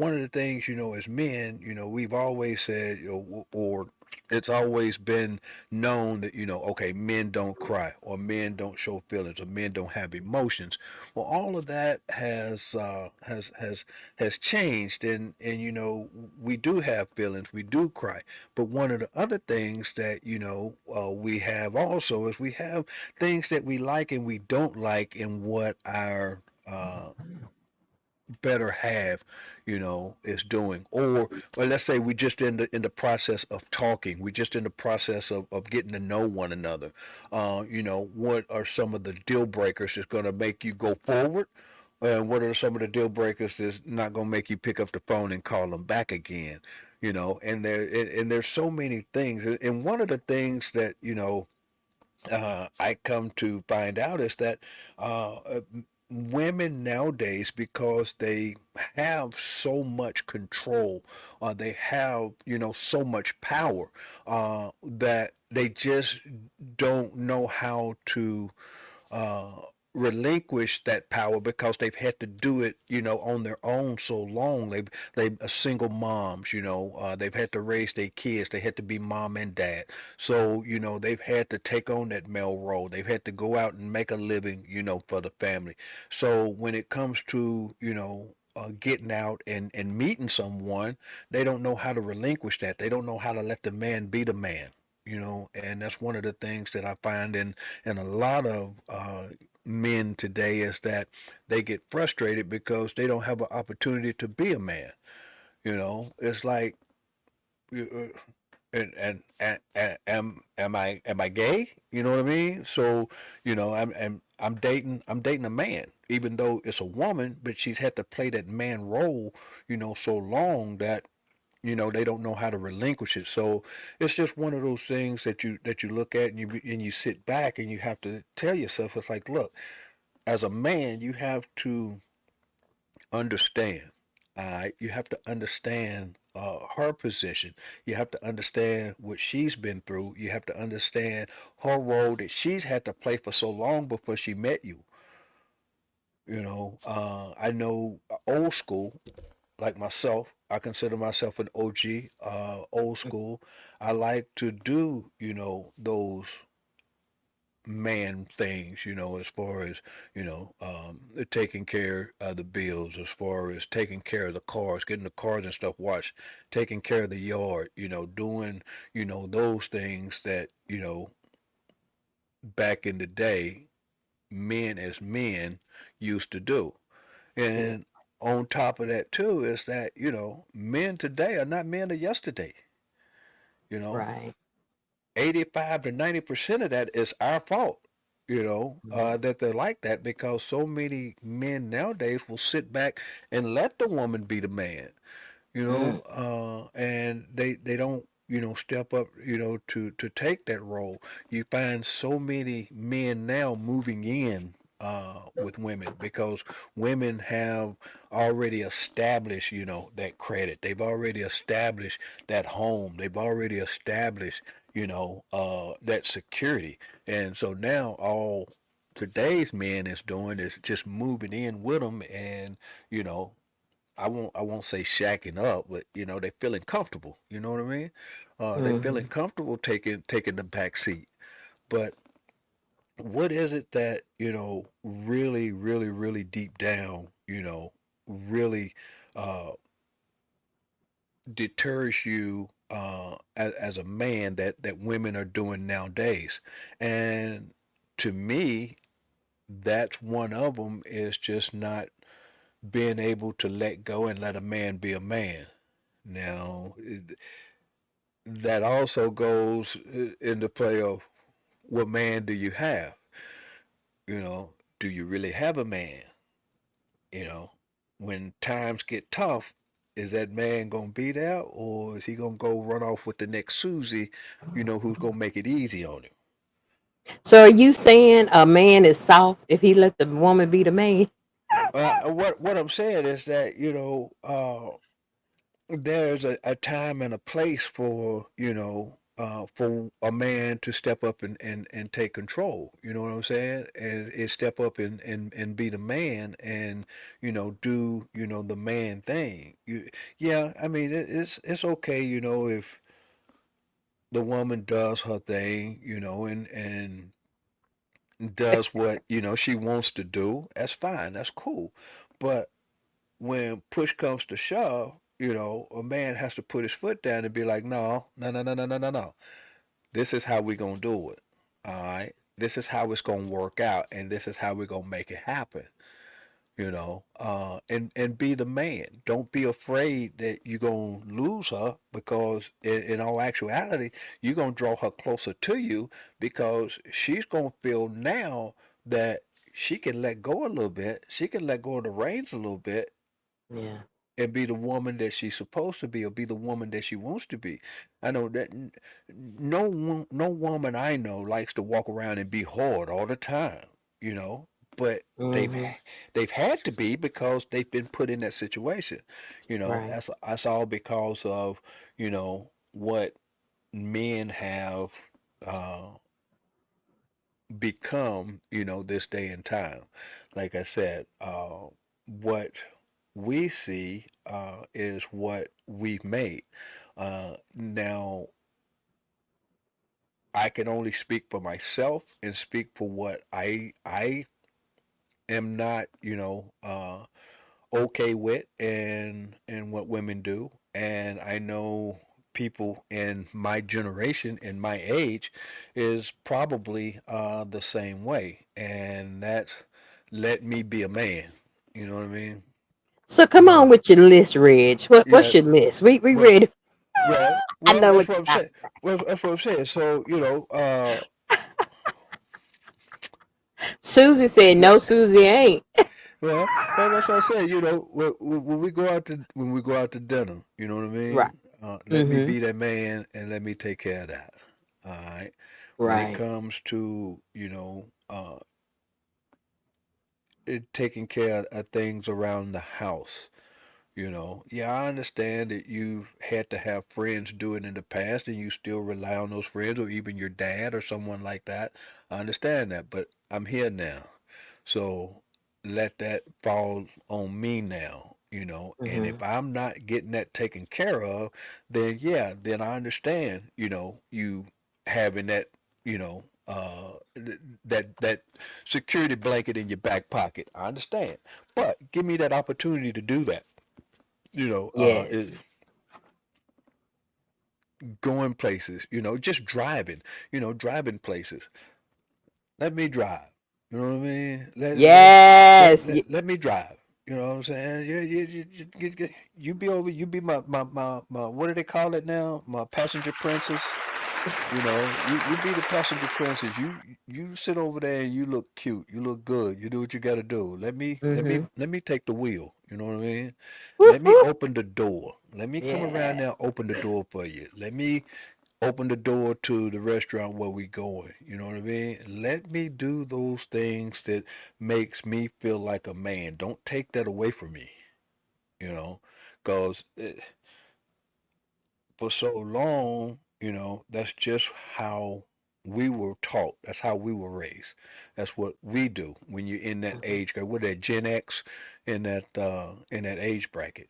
one of the things, as men, we've always said, or it's always been known that, okay, men don't cry or men don't show feelings or men don't have emotions. Well, all of that has changed, and we do have feelings, we do cry. But one of the other things that we have also is we have things that we like and we don't like in what our better half, is doing. Or let's say we just in the process of talking. We just in the process of getting to know one another. What are some of the deal breakers that's going to make you go forward? And what are some of the deal breakers that's not going to make you pick up the phone and call them back again? And there's so many things. And one of the things that I come to find out is that women nowadays, because they have so much control, they have so much power, that they just don't know how to uh, relinquish that power because they've had to do it, on their own so long. They single moms, they've had to raise their kids. They had to be mom and dad. So, they've had to take on that male role. They've had to go out and make a living, for the family. So when it comes to, getting out and meeting someone, they don't know how to relinquish that. They don't know how to let the man be the man. And that's one of the things that I find in a lot of men today is that they get frustrated because they don't have an opportunity to be a man. It's like, uh, and am I gay? You know what I mean? So I'm dating a man, even though it's a woman, but she's had to play that man role, so long that they don't know how to relinquish it. So it's just one of those things that you look at and you sit back and you have to tell yourself, it's like, look, as a man, you have to understand. You have to understand her position. You have to understand what she's been through. You have to understand her role that she's had to play for so long before she met you. I know old school, like myself. I consider myself an OG, old school. I like to do, those man things, as far as, taking care of the bills, as far as taking care of the cars, getting the cars and stuff washed, taking care of the yard, doing, those things that, back in the day, men as men used to do. Mm. And on top of that too is that, men today are not men of yesterday. You know, Right. 85 to 90% of that is our fault. Mhm. That they're like that because so many men nowadays will sit back and let the woman be the man. Mm. And they don't step up to take that role. You find so many men now moving in with women because women have already established that credit. They've already established that home. They've already established that security. And so now all today's men is doing is just moving in with them, and you know I won't say shacking up, but they feeling comfortable. You know what I mean? They feeling Mhm. comfortable taking the back seat. But what is it that really, really, really deep down, really uh, deters you as a man that women are doing nowadays? And to me, that's one of them is just not being able to let go and let a man be a man. Now, that also goes into play of what man do you have? Do you really have a man? You know, when times get tough, is that man gonna be there, or is he gonna go run off with the next Susie? Who's gonna make it easy on him? So are you saying a man is soft if he let the woman be the man? What I'm saying is that there's a time and a place for for a man to step up and take control. You know what I'm saying? And step up and be the man and do the man thing. Yeah, I mean it's okay. If the woman does her thing, and does what she wants to do. That's fine. That's cool. But when push comes to shove, a man has to put his foot down and be like, no, no, no, no, no, no, no, no. This is how we're gonna do it. All right. This is how it's gonna work out, and this is how we're gonna make it happen. And be the man. Don't be afraid that you're gonna lose her because in all actuality, you're gonna draw her closer to you because she's gonna feel now that she can let go a little bit. She can let go of the reins a little bit Yeah. and be the woman that she's supposed to be or be the woman that she wants to be. I know that no woman I know likes to walk around and be hard all the time, you know, but Mhm. they've had to be because they've been put in that situation. Right. That's all because of, what men have uh become, this day and time. Like I said, what we see is what we've made. Now, I can only speak for myself and speak for what I am not, okay with and what women do. And I know people in my generation and my age is probably the same way. And that's let me be a man. You know what I mean? So come Uh, on with your list, Reg. What's yeah. your list? We Well, ready? I know that's what what you I'm got. saying. Well, that's what I'm saying. So, Susie said no. Susie ain't. well, that's what I said. When we go out to dinner, you know what I Right. mean. Let me Mhm. be that man and let me take care of that. All right. When it Right. comes to taking care of things around the house, yeah, I understand that you've had to have friends do it in the past, and you still rely on those friends, or even your dad or someone like that. I understand that, but I'm here now. So let that fall on me now, and if Mhm. I'm not getting that taken care of, then yeah, then I understand, you having that, that security blanket in your back pocket. I understand, but give me that opportunity to do that. Yes. Going places, just driving, driving places. Let me drive. You know what I mean? Yes. Let me drive. You know what I'm saying? You be over. You be my. What do they call it now? My passenger princess. You be the passenger princess. You sit over there and you look cute. You look good. You do what you got to do. Mhm. Let me take the wheel. You know what I mean? Whoop, Let me whoop. open the door. Let me come around Yeah. there, open the door for you. Let me open the door to the restaurant where we going. You know what I mean? Let me do those things that makes me feel like a man. Don't take that away from me. You know, because for so long, that's just how we were taught. That's how we were raised. That's what we do when you're in that Mhm. age. We're that Gen X in that age bracket.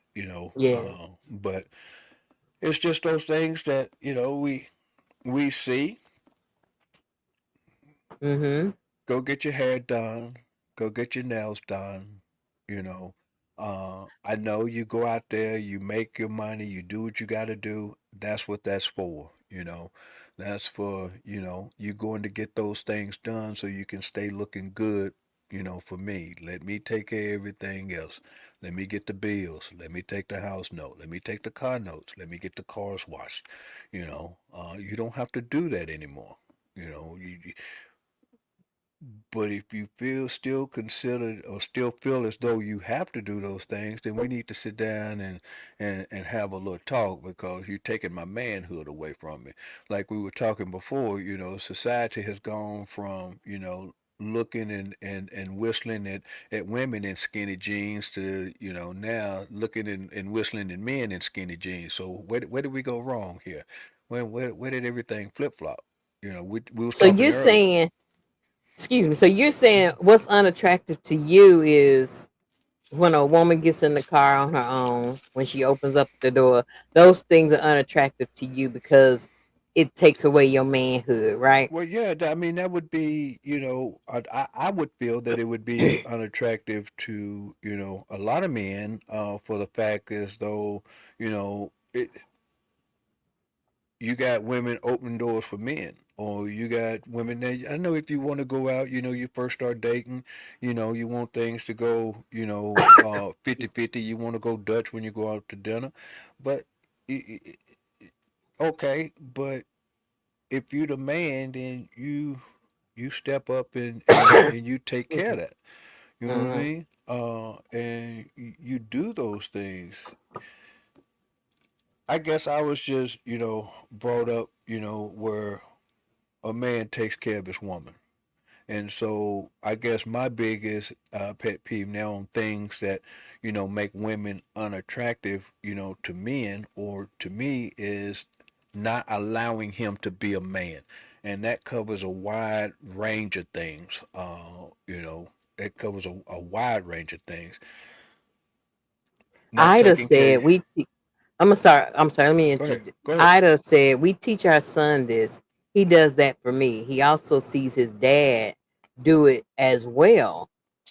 Yes. But it's just those things that we see. Mhm. Go get your hair done, go get your nails done, you know. I know you go out there, you make your money, you do what you got to do. That's what that's for. That's for, you going to get those things done so you can stay looking good, for me. Let me take care of everything else. Let me get the bills. Let me take the house note. Let me take the car notes. Let me get the cars washed. You don't have to do that anymore. But if you feel still considered or still feel as though you have to do those things, then we need to sit down and have a little talk because you're taking my manhood away from me. Like we were talking before, society has gone from, looking and whistling at women in skinny jeans to, now looking and whistling at men in skinny jeans. So where did we go wrong here? where did everything flip flop? We was So talking you're earlier. saying, excuse me. So you're saying what's unattractive to you is when a woman gets in the car on her own, when she opens up the door, those things are unattractive to you because it takes away your manhood, right? Well, yeah, I mean that would be, I would feel that it would be unattractive to, a lot of men, for the fact as though, you got women opening doors for men, or you got women that I know if you want to go out, you first start dating, you want things to go, 50-50, you want to go Dutch when you go out to dinner, but okay, but if you the man, then you step up and you take Excuse care of me. that. You know what I Hmm. mean? And you do those things. I guess I was just, brought up, where a man takes care of his woman. And so I guess my biggest pet peeve now on things that, make women unattractive, to men or to me is not allowing him to be a man. And that covers a wide range of things. It covers a wide range of things. Not Ida taking said care. we. I'm sorry. I'm sorry. Let me Go ahead. interject. Go ahead. Ida said we teach our son this. He does that for me. He also sees his dad do it as well.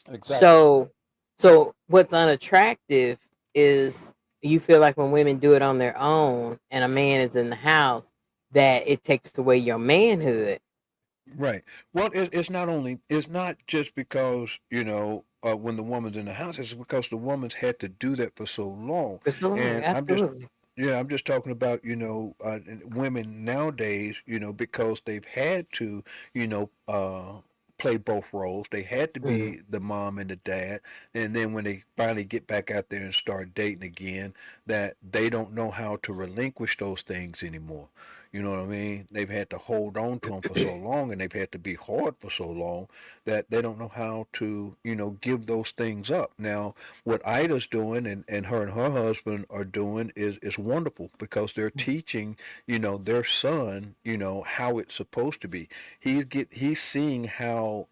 Exactly. So, so what's unattractive is you feel like when women do it on their own and a man is in the house, that it takes away your manhood Right. Well, it's not just because, when the woman's in the house, it's because the woman's had to do that for so long. for so long. And Absolutely. I'm just talking about, women nowadays, because they've had to, play both roles. They had to Hmm. be the mom and the dad. And then when they finally get back out there and start dating again, that they don't know how to relinquish those things anymore. You know what I mean? They've had to hold on to them for so long, and they've had to be hard for so long that they don't know how to, give those things up. Now, what Ida's doing and her husband are doing is wonderful because they're teaching, their son, how it's supposed to be. He's seeing how,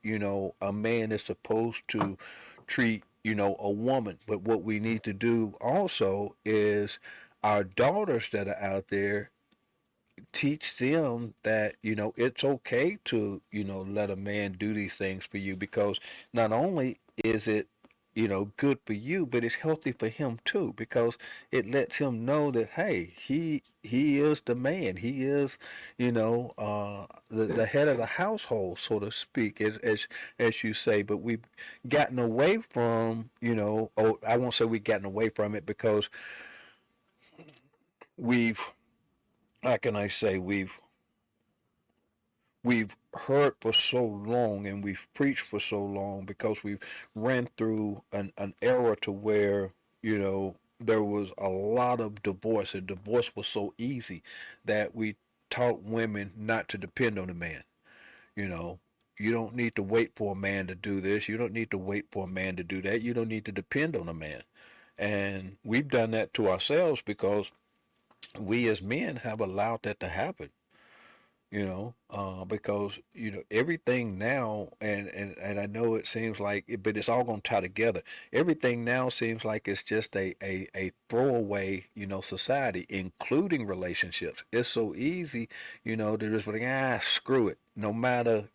a man is supposed to treat, a woman. But what we need to do also is our daughters that are out there, teach them that it's okay to let a man do these things for you, because not only is it good for you, but it's healthy for him too, because it lets him know that, hey, he is the man, he is the head of the household, so to speak, as you say. But we've gotten away from, oh, I won't say we've gotten away from it, because we've how can I say, we've heard for so long and we've preached for so long, because we've ran through an era to where there was a lot of divorce, and divorce was so easy that we taught women not to depend on a man. you know you don't need to wait for a man to do this, you don't need to wait for a man to do that, you don't need to depend on a man. And we've done that to ourselves because we as men have allowed that to happen. Because everything now, and I know it seems like it, but it's all going to tie together. Everything now seems like it's just a throwaway, society, including relationships. It's so easy, to just be like, screw it. No matter,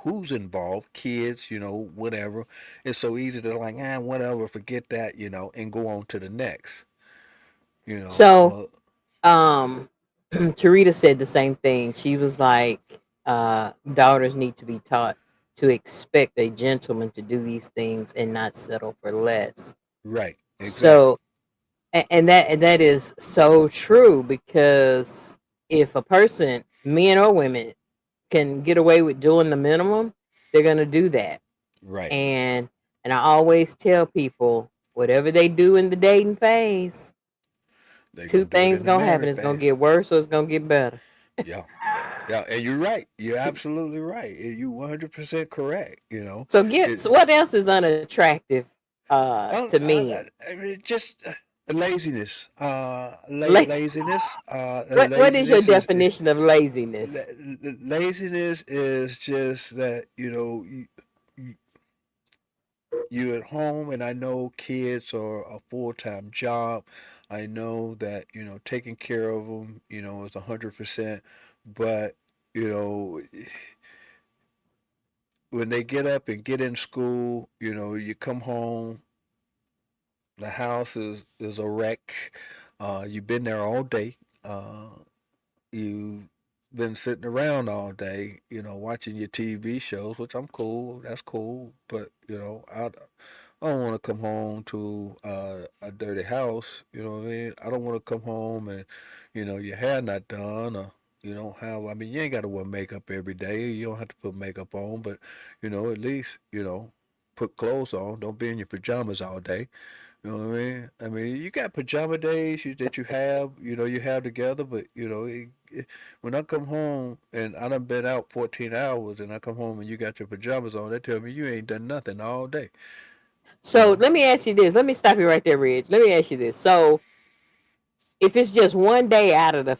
who's involved, kids, whatever. It's so easy to like, whatever, forget that, and go on to the next, you know. So, Uh, um, Tarita said the same thing. She was like, daughters need to be taught to expect a gentleman to do these things and not settle for less. right, exactly. So, and that is so true because if a person, men or women, can get away with doing the minimum, they're gonna do that. Right. And and I always tell people, whatever they do in the dating phase, They're two going to do it things in the gonna happen. married It's gonna phase. get worse or it's gonna get better. Yeah. Yeah, and you're right. You're absolutely right. You 100% correct. So get It, so what else is unattractive to I, men? I mean, just. Laziness. Lazy. Laziness. What is your Laziness is definition of laziness? laziness is just that you you're at home, and I know kids are a full-time job. I know that taking care of them is 100%, but you know when they get up and get in school, you come home, the house is a wreck. You've been there all day. You've been sitting around all day, watching your TV shows, which I'm cool. That's cool. But, I don't want to come home to a dirty house. You know what I mean? I don't want to come home and, your hair not done, or you don't have, I mean, you ain't got to wear makeup every day. You don't have to put makeup on, but, at least, put clothes on. Don't be in your pajamas all day. You know what I mean? I mean, you got pajama days that you have together, but when I come home and I done been out 14 hours and I come home and you got your pajamas on, they tell me you ain't done nothing all day. You So know? let me ask you this. Let me stop you right there, Reg. Let me ask you this. So if it's just one day out of the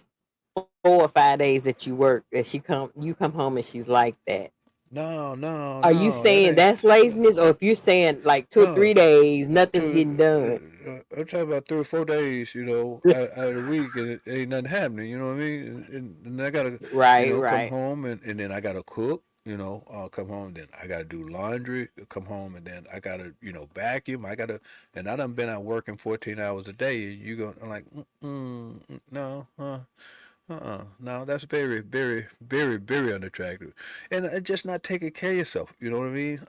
4 or 5 days that you work, that you come home and she's like that. No, no, Are you no, that saying ain't. that's laziness, or if you're saying like two or No, three days, nothing's getting done? I'm talking about 3 or 4 days, out of the week, and it ain't nothing happening. You know what I mean? And I gotta, Right, come right. home and then I gotta cook. Come home, then I gotta do laundry. Come home, and then I gotta, vacuum. And I done been out working 14 hours a day. And you go, I'm like, no, no, that's very, very, very, very unattractive, and just not taking care of yourself. You know what I mean?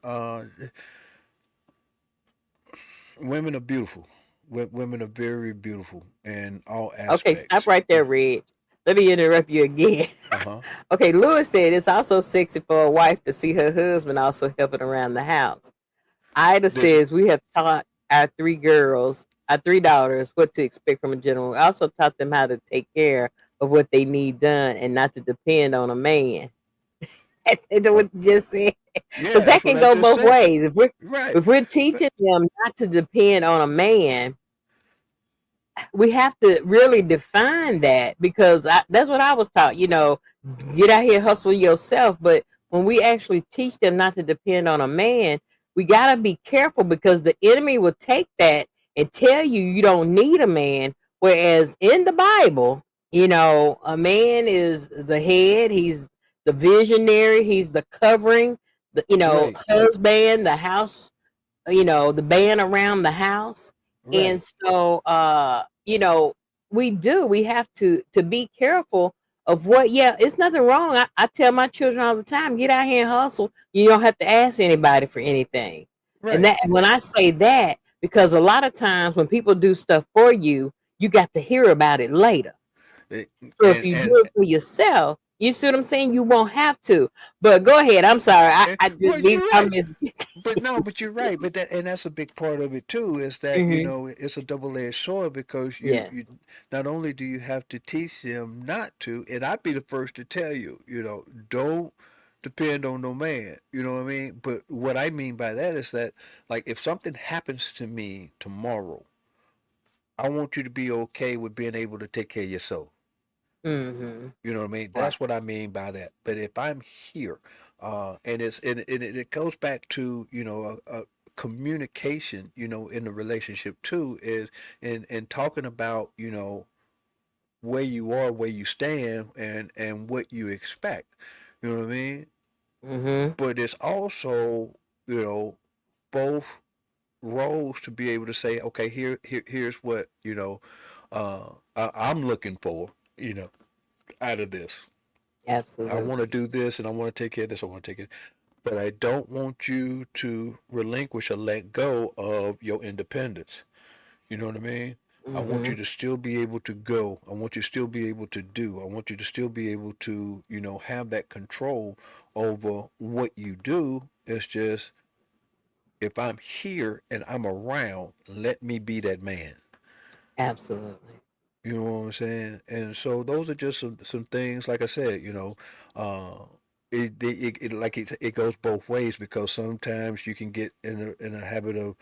Women are beautiful. Women are very beautiful in all Okay, stop aspects. right there, Reg. Let me interrupt you again. Uh huh. Okay, Lewis said it's also sexy for a wife to see her husband also helping around the house. Ida This says we have taught our three daughters, what to expect from a gentleman. We also taught them how to take care of what they need done and not to depend on a man. That's uh, what you just said. yeah, Because that that's what can I go just both said. ways. Right. If we're But teaching them not to depend on a man, we have to really define that, because that's what I was taught. Get out here, hustle yourself. But when we actually teach them not to depend on a man, we got to be careful, because the enemy will take that and tell you you don't need a man. Whereas in the Bible, a man is the head, he's the visionary, he's the covering, the right, husband, the house, the band around the house. And right. so we have to be careful of what. Yeah, it's nothing wrong. I tell my children all the time, get out here and hustle. You don't have to ask anybody for anything. And Right. that, when I say that, because a lot of times when people do stuff for you, you got to hear about it later. It, So if you and do it for yourself, you see what I'm saying, you won't have to. But go ahead, I'm sorry, I well, just, these you're right. comments. But no, but you're right. But that's a big part of it too. Is that Hmm. it's a double-edged sword, because Yeah. you not only do you have to teach them not to, and I'd be the first to tell you, don't depend on no man. You know what I mean? But what I mean by that is that, like, if something happens to me tomorrow, I want you to be okay with being able to take care of yourself. Hmm. You know what I mean? Right. That's what I mean by that. But if I'm here, and it goes back to a communication, in the relationship too, is in talking about where you are, where you stand, and what you expect. You know what I mean? Hmm. But it's also both roles to be able to say, okay, here's what I'm looking for, out of this. I want to Absolutely. do this and I want to take care of this. I want to take it. But I don't want you to relinquish or let go of your independence. You know what I mean? I want you Hmm. to still be able to go. I want you to still be able to do. I want you to still be able to, have that control over what you do. It's just, if I'm here and I'm around, let me be that man. Absolutely. You know what I'm saying? And so those are just some things. Like I said, uh, it goes both ways because sometimes you can get in a habit of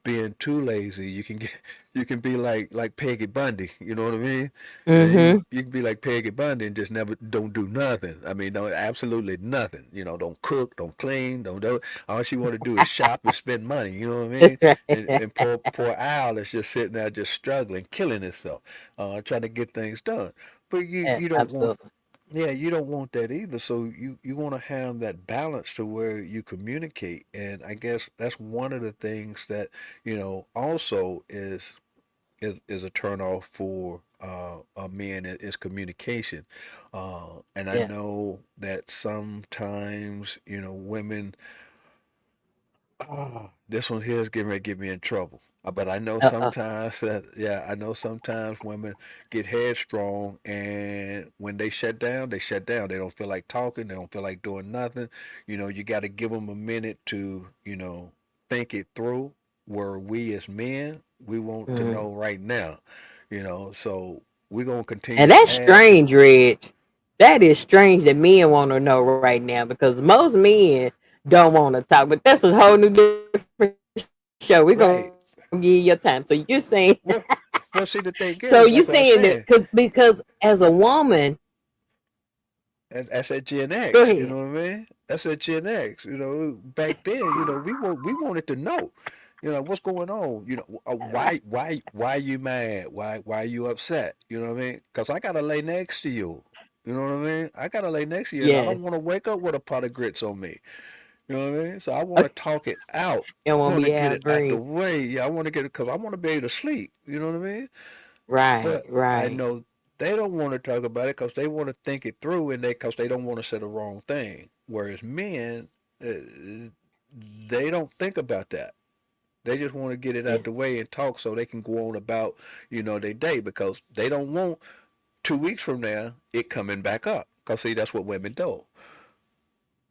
being too lazy. You can get you can be like Peggy Bundy. You know what I mean? Mm-hmm. You can be like Peggy Bundy and just never don't do nothing. I mean, don't absolutely nothing. Don't cook, don't clean, don't do. All she want to do is shop and spend money. You know what I That's mean? right. And poor Al is just sitting there just struggling, killing himself, trying to get things done. But Yeah, you don't want absolutely. yeah, you don't want that either. So you want to have that balance to where you communicate. And I guess that's one of the things that, also is a turnoff for men is communication. And I Yeah. know that sometimes, women this one here is getting ready to get me in trouble. But I know Uh-uh. sometimes that, yeah, I know sometimes women get headstrong and when they shut down, they shut down. They don't feel like talking. They don't feel like doing nothing. You got to give them a minute to, think it through. Where we as men, we want to Mm. know right now, so we're going to continue And to that's ask. strange, Reg. That is strange that men want to know right now because most men don't want to talk. But that's a whole new different show. We're gonna give you your time. So you're saying, Well, well, see, the so thing you is, like saying what I that said, because as a woman, I said Gen go X, you ahead. know what I mean? I said Gen X, back then, we wanted to know, what's going on, why you mad, why you upset, you know what I mean? Because I gotta lay next to you, you know what I mean? I gotta lay next to you, and I don't want to Yes. wake up with a pot of grits on me, you know what I mean? So I want to talk it out, It I won't want to be get Al it out the Green. way, yeah, I want to get it because I want to be able to sleep, you know what I mean? Right, But I right. know they don't want to talk about it because they want to think it through and because they don't want to say the wrong thing. Whereas men, they don't think about that. They just want to get it Yeah, out the way and talk so they can go on about, their day because they don't want 2 weeks from now it coming back up. Because see, that's what women do.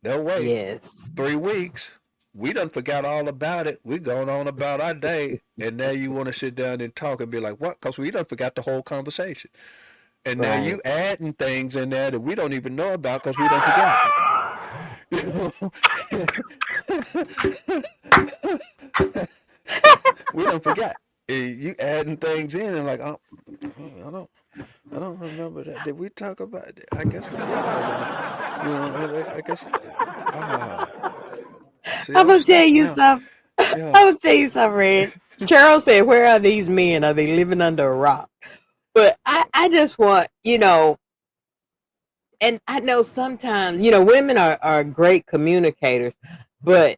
They'll wait yes. 3 weeks. We done forgot all about it. We going on about our day, and now you want to sit down and talk and be like, what? Because we done forgot the whole conversation. And now you Right. adding things in there that we don't even know about because we done forgot. You know? We done forgot. You adding things in and like, oh, I don't, I don't remember that. Did we talk about it? I guess we did talk about it. I guess. Ah, see, I'm I'm gonna tell stuck you now. something. I'm Yeah, gonna tell you something, Red. Cheryl said, "Where are these men? Are they living under a rock?" But I just want, and I know sometimes, women are great communicators, but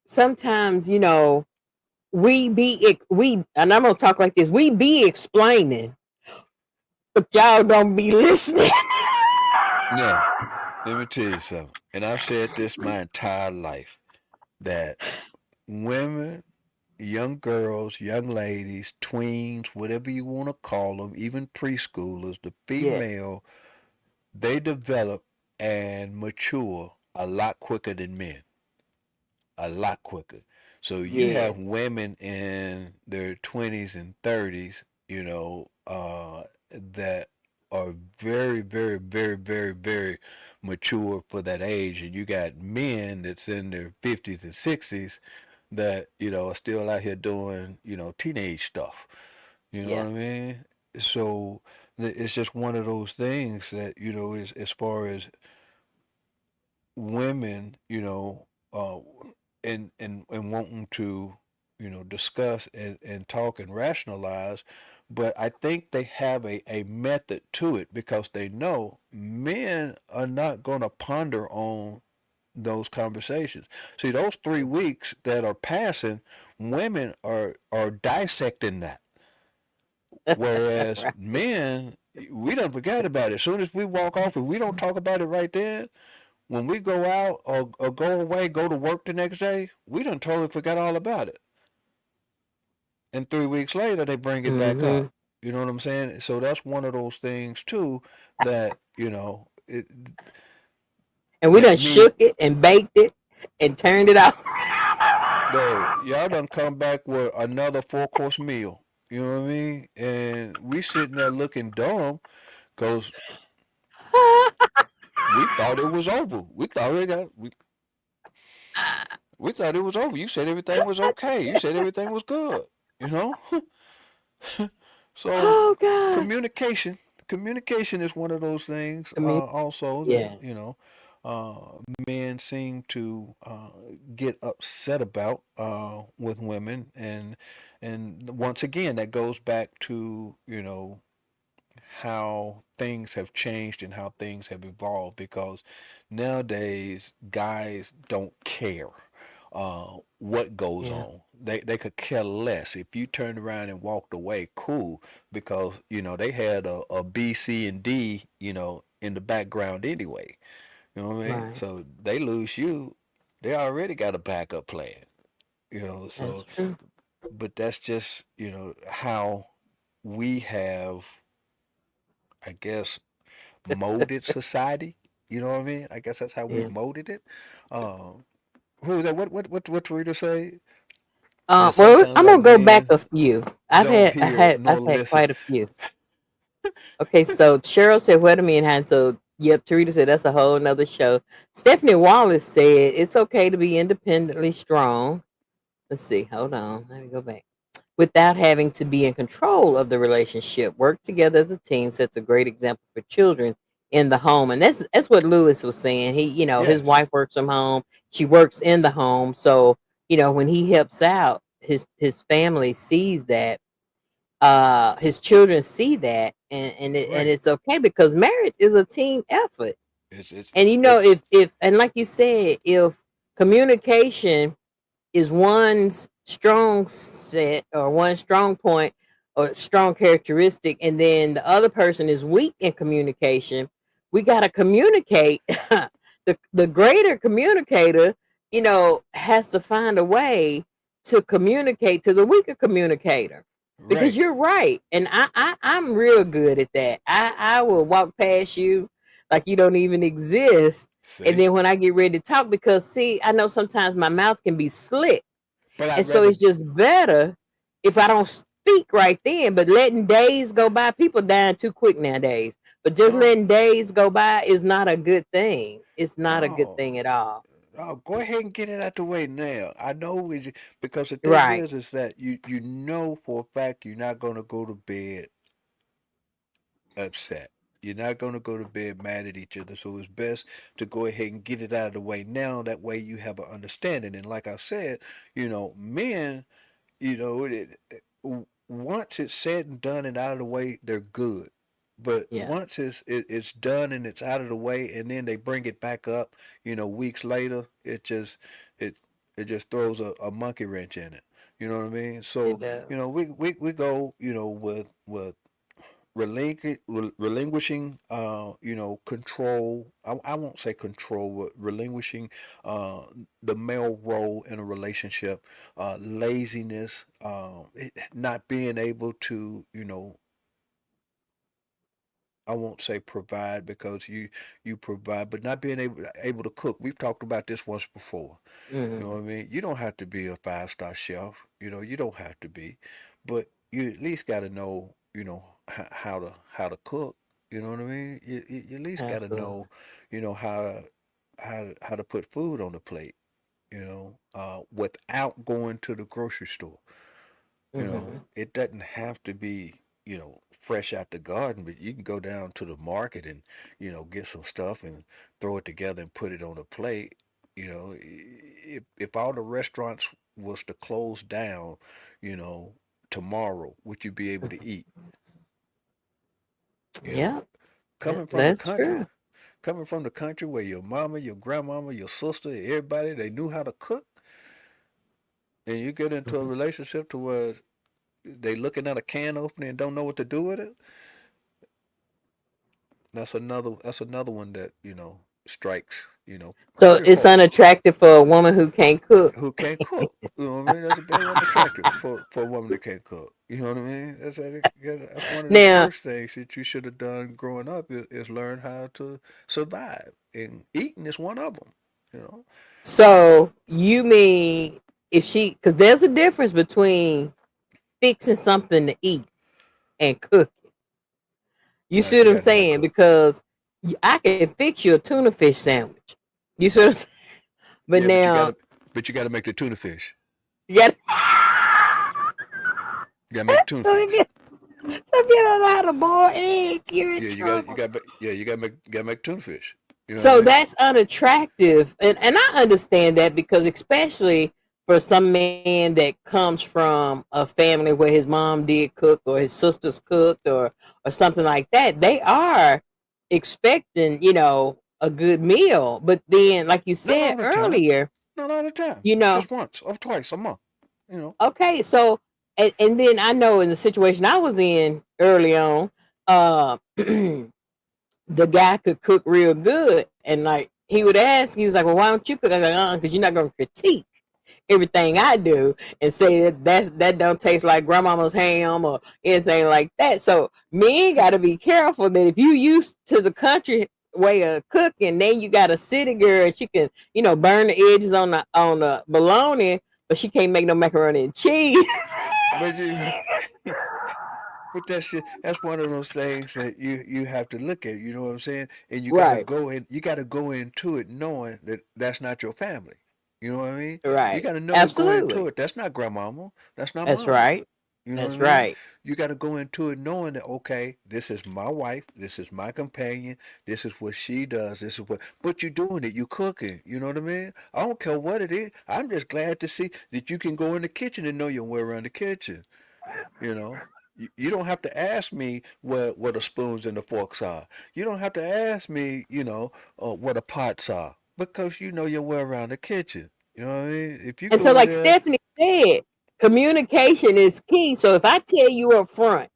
sometimes, and I'm gonna talk like this. We be explaining, but y'all don't be listening. yeah. Let me tell you something. And I've said this my entire life that women, young girls, young ladies, tweens, whatever you want to call them, even preschoolers, the Yeah, female, they develop and mature a lot quicker than men, a lot quicker. So you yeah, have women in their 20s and 30s, that are very, very, very, very, very mature for that age, and you got men that's in their 50s and 60s that are still out here doing teenage stuff. You know yeah, what I mean? So it's just one of those things that as far as women, and wanting to discuss and talk and rationalize, but I think they have a method to it because they know men are not going to ponder on those conversations. See, those 3 weeks that are passing, women are dissecting that. Whereas right. men, we don't forget about it. As soon as we walk off, if we don't talk about it right then, when we go out or go away, go to work the next day, we done totally forgot all about it. And 3 weeks later, they bring it back Mm-hmm. up. You know what I'm saying? So that's one of those things too that And we that done me shook it and baked it and turned it off. y'all done come back with another 4-course meal. You know what I mean? And we sitting there looking dumb because We thought it was over. We thought it was over. You said everything was okay. You said everything was good. You know. So Oh gosh. communication, communication is one of those things. Community. Also that Yeah. men seem to get upset about with women, and once again that goes back to how things have changed and how things have evolved because nowadays guys don't care what goes Yeah. on. They could care less. If you turned around and walked away, cool, because they had a B, C, and D, in the background anyway. You know what I mean? Right. So they lose you, they already got a backup plan. That's So true. but that's just how we have, I guess, molded society. You know what I mean? I guess that's how we've Yeah. molded it. Um, who was that? What Rita say? That Well, sometimes I'm our gonna go back men a few. don't hear I've nor had listen. quite a few. Okay, so Cheryl said, "What do me and hand?" So, yep, Tarita said that's a whole nother show. Stephanie Wallace said it's okay to be independently strong. Let's see. Hold on. Let me go back. Without having to be in control of the relationship, work together as a team sets a great example for children in the home, and that's what Lewis was saying. His Yes, wife works from home. She works in the home, so when he helps out, his family sees that, his children see that, and right. it's okay because marriage is a team effort. It's And it's if and like you said, if communication is one's strong set or one strong point or strong characteristic, and then the other person is weak in communication, we got to communicate. The greater communicator, has to find a way to communicate to the weaker communicator, because right. you're right, and I'm real good at that. I will walk past you like you don't even exist, and See, then when I get ready to talk, because see, I know sometimes my mouth can be slick, but and I'd so rather. it's just better if I don't speak right then. But letting days go by, people dying too quick nowadays. But just No, letting days go by is not a good thing. It's not a good no, thing at all. no. Go ahead and get it out the way now. I know because the thing Right. is that you know for a fact you're not gonna go to bed upset. You're not going to go to bed mad at each other. So it's best to go ahead and get it out of the way now. That way you have an understanding. And like I said, men, once it's said and done and out of the way, they're good. But Yeah. once it's done and it's out of the way, and then they bring it back up, weeks later, it it just throws a monkey wrench in it. You know what I mean? It So does. we go with relinquishing control. I won't say control, but relinquishing uh, the male role in a relationship, laziness, not being able to I won't say provide because you provide, but not being able to cook. We've talked about this once before. You know what Hmm. I mean? You don't have to be a 5-star chef. You don't have to be, but you at least got to know, how to cook. You know what I mean? You at least got to Absolutely. know, how to put food on the plate. Without going to the grocery store. Hmm. It doesn't have to be, fresh out the garden, but you can go down to the market and, get some stuff and throw it together and put it on a plate. If all the restaurants was to close down, you know, tomorrow, would you be able to eat? You know, Yep. coming from the That's country, true. coming from the country where your mama, your grandmama, your sister, everybody, they knew how to cook, and you get into a Mhm. relationship to where they looking at a can opening and don't know what to do with it. That's another one that strikes So pretty it's hard. unattractive for a woman who can't cook. Who can't cook? You know what I mean? That's very unattractive for a woman that can't cook. You know what I mean? That's one of the Now, first things that you should have done growing up is learn how to survive, and eating is one of them. You know, so you mean if she, because there's a difference between fixing something to eat and cook. You now see she what I'm got to know how to saying? cook. Because I can fix you a tuna fish sandwich. You see what I'm saying? But Yeah, now but you gotta make the tuna fish. you got You gotta make the tuna so if fish. you, so if you don't know how to boil eggs, you're in Yeah, trouble. you gotta make tuna fish. You know what I So mean? that's unattractive, and I understand that because especially for some man that comes from a family where his mom did cook or his sisters cooked or something like that, they are expecting a good meal. But then, like you Not said all the time. earlier, Not all the time. you know, Just once or twice a month. You know. okay, so and then I know in the situation I was in early on, the guy could cook real good, and like he would ask, he was like, "Well, why don't you cook?" I was like, because you're not gonna critique everything I do and say that don't taste like grandmama's ham or anything like that. So men got to be careful that if you used to the country way of cooking, then you got a city girl. She can burn the edges on the bologna, but she can't make no macaroni and cheese. But you, but that's one of those things that you have to look at. You know what I'm saying? And Right, you gotta go into it knowing that that's not your family. You know what I mean? You right, gotta know it going into absolutely. it. That's not grandmama. That's not That's mama. right. You know what I That's mean? right. You got to go into it knowing that, okay, this is my wife, this is my companion, this is what she does, this is what, but you're doing it, you cooking, you know what I mean? I don't care what it is. I'm just glad to see that you can go in the kitchen and know your way around the kitchen, you know? You don't have to ask me where the spoons and the forks are. You don't have to ask me, where the pots are because you know your way around the kitchen. You know what I mean? If you And so, go in like there, Stephanie said, communication is key. So if I tell you up front,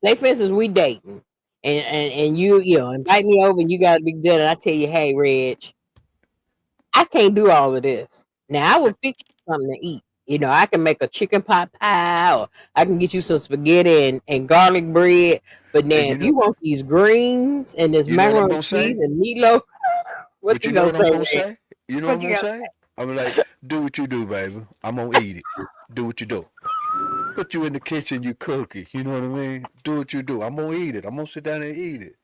say for instance we dating, and you invite me over and you got a big dinner, and I tell you, hey Reg, I can't do all of this. Now I will fix you something to eat. I can make a chicken pot pie, or I can get you some spaghetti and garlic bread. But now, and if you want these greens and this you know what I'm macaroni gonna and cheese say? and meatloaf, what But you you know gonna what I'm say, gonna Reg? say? You know what I'm What you gonna gonna say? I'm like, do what you do, baby. I'm gonna eat it. Do what you do. Put you in the kitchen, you cook it. You know what I mean? Do what you do. I'm gonna eat it. I'm gonna sit down and eat it.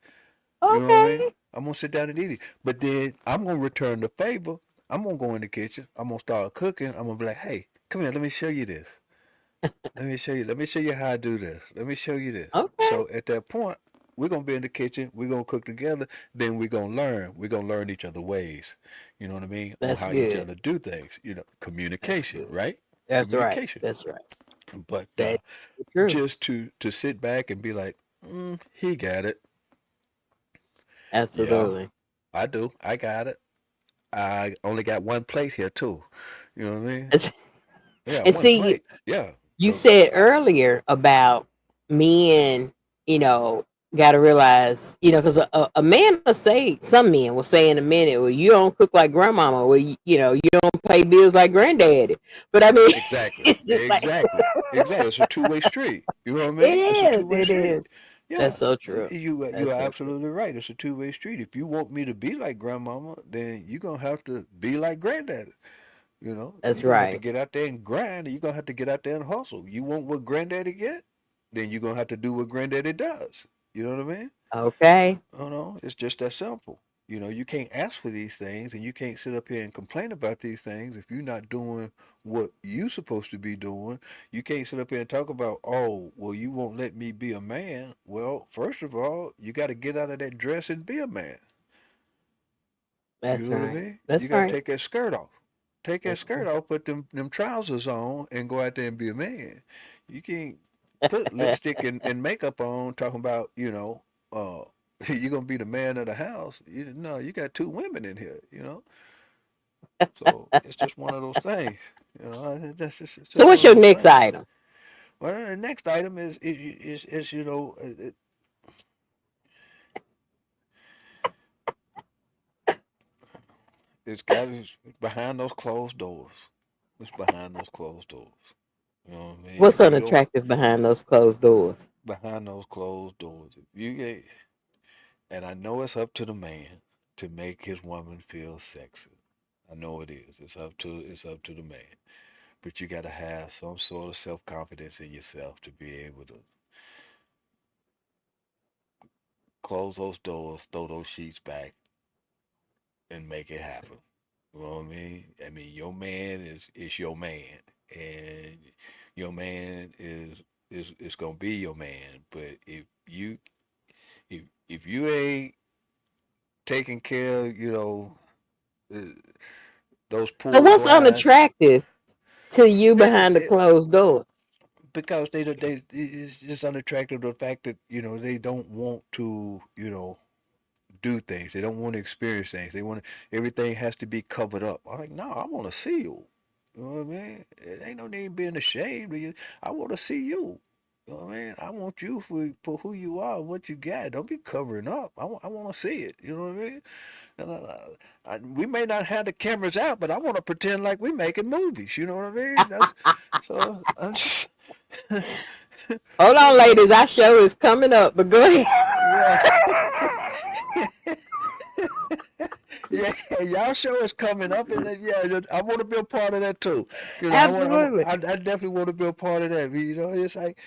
You know what I mean? Okay. I'm gonna sit down and eat it. But then I'm gonna return the favor. I'm gonna go in the kitchen. I'm gonna start cooking. I'm gonna be like, hey, come here. Let me show you this. Let me show you. Let me show you how I do this. Let me show you this. Okay. So at that point, we're gonna be in the kitchen. We're gonna cook together. Then we're gonna learn. We're gonna learn each other ways. You know what I mean? On That's how each good. other do things. That's Communication, good. right? That's right. Communication. That's right. But That's true. just to sit back and be like, he got it. Yeah, Absolutely. I do. I got it. I only got one plate here too. You know what I mean? It's- Yeah, and one see, plate. Yeah, you cause said earlier about men, you know, got to realize, because a man will say, some men will say in a minute, well, you don't cook like grandmama, well, you don't pay bills like granddaddy. But I mean, exactly, it's just like, exactly. It's a two-way street. You know what I it mean? It's a is. two-way It is. street. Yeah, That's so true. you That's are so true. absolutely right. It's a two-way street. If you want me to be like grandmama, then you're gonna have to be like granddaddy. That's You're gonna have to right. get out there and grind, and you're gonna have to get out there and hustle. You want what granddaddy get, then you're gonna have to do what granddaddy does. You know what I mean? Okay. Oh no, it's just that simple. You can't ask for these things and you can't sit up here and complain about these things if you're not doing what you supposed to be doing. You can't sit up here and talk about, oh, well, you won't let me be a man. Well, first of all, you got to get out of that dress and be a man. You That's know what I right. mean? You That's got to right. take that skirt off. Take that That's skirt right. off, put them trousers on, and go out there and be a man. You can't put lipstick and makeup on talking about, you're gonna be the man of the house. No, you got two women in here. So it's just one of those things. It's So, just what's one of your those next things. item? Well, the next item is it's behind those closed doors. It's behind those closed doors. You know what I mean? What's If you don't unattractive behind those closed doors? behind those closed doors, if you get, and I know it's up to the man to make his woman feel sexy. I know it is. It's up to the man. But you got to have some sort of self confidence in yourself to be able to close those doors, throw those sheets back, and make it happen. You know what I mean? I mean, your man is your man, and your man is gonna be your man. But if you ain't taking care, uh, those So poor what's glass, unattractive to you it, behind the it, closed door? because they it's just unattractive the fact that they don't want to do things. They don't want to experience things. They want everything has to be covered up. I'm like, no, I want to see you. You know what I mean? It ain't no need being ashamed of you. I want to see you. You know what I mean? I want you for who you are, what you got. Don't be covering up. I want to see it. You know what I mean? And we may not have the cameras out, but I want to pretend like we making movies. You know what I mean? That's so. I'm just, Hold you on, know, ladies. Our show is coming up, but go ahead. yeah. Yeah, y'all show is coming up, and yeah, I want to be a part of that too. Absolutely. I definitely want to be a part of that. It's like,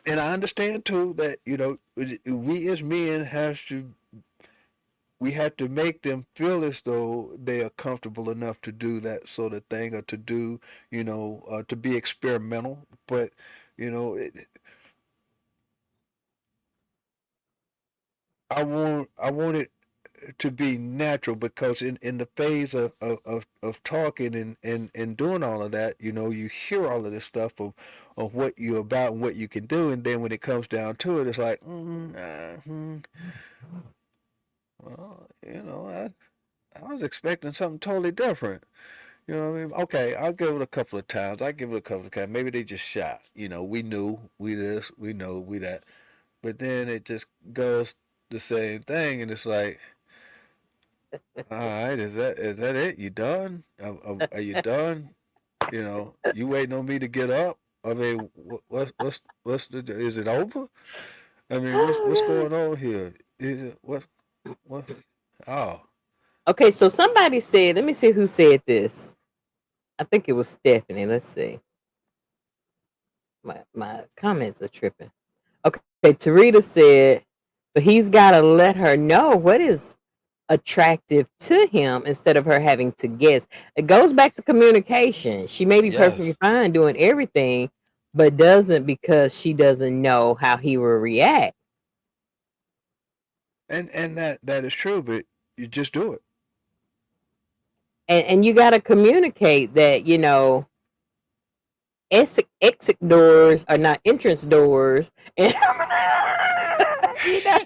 and I understand too that we as men we have to make them feel as though they are comfortable enough to do that sort of thing, or to do, to be experimental. But you know, it, I want it to be natural, because in the phase of talking and doing all of that, you hear all of this stuff of what you're about and what you can do, and then when it comes down to it, it's like, well, I was expecting something totally different. You know what I mean? Okay, I'll give it a couple of times. I give it a couple of times. Maybe they just shot. We knew, we this, we know, we that. But then it just goes the same thing, and it's like, all right, is that it? You done? Are you done? You waiting on me to get up? I mean, is it over? I mean, what's going on here? Is it what? Oh, Okay, so somebody said, let me see who said this. I think it was Stephanie. Let's see. My comments are tripping. Okay, Tarita said, but he's got to let her know what is attractive to him instead of her having to guess. It goes back to communication. She may be perfectly yes, fine doing everything, but doesn't because she doesn't know how he will react. and that is true, but you just do it. And you got to communicate that, exit doors are not entrance doors. And you know,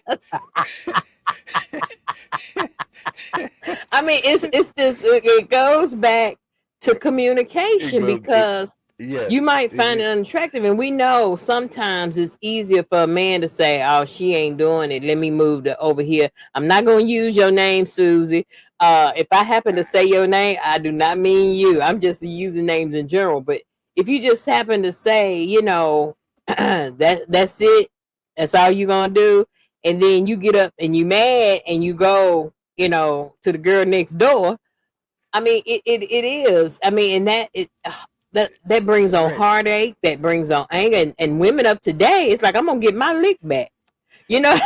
I mean, it's just it goes back to It communication go, it, because yes, you might find it unattractive, and we know sometimes it's easier for a man to say, "Oh, she ain't doing it. Let me move to over here. I'm not going to use your name, Susie. If I happen to say your name, I do not mean you. I'm just using names in general. But if you just happen to say, that's it. That's all you're gonna do, and then you get up and you mad and you go, to the girl next door. I mean, it is. I mean, and that brings on right, heartache. That brings on anger. And women of today, it's like I'm gonna get my lick back. You know,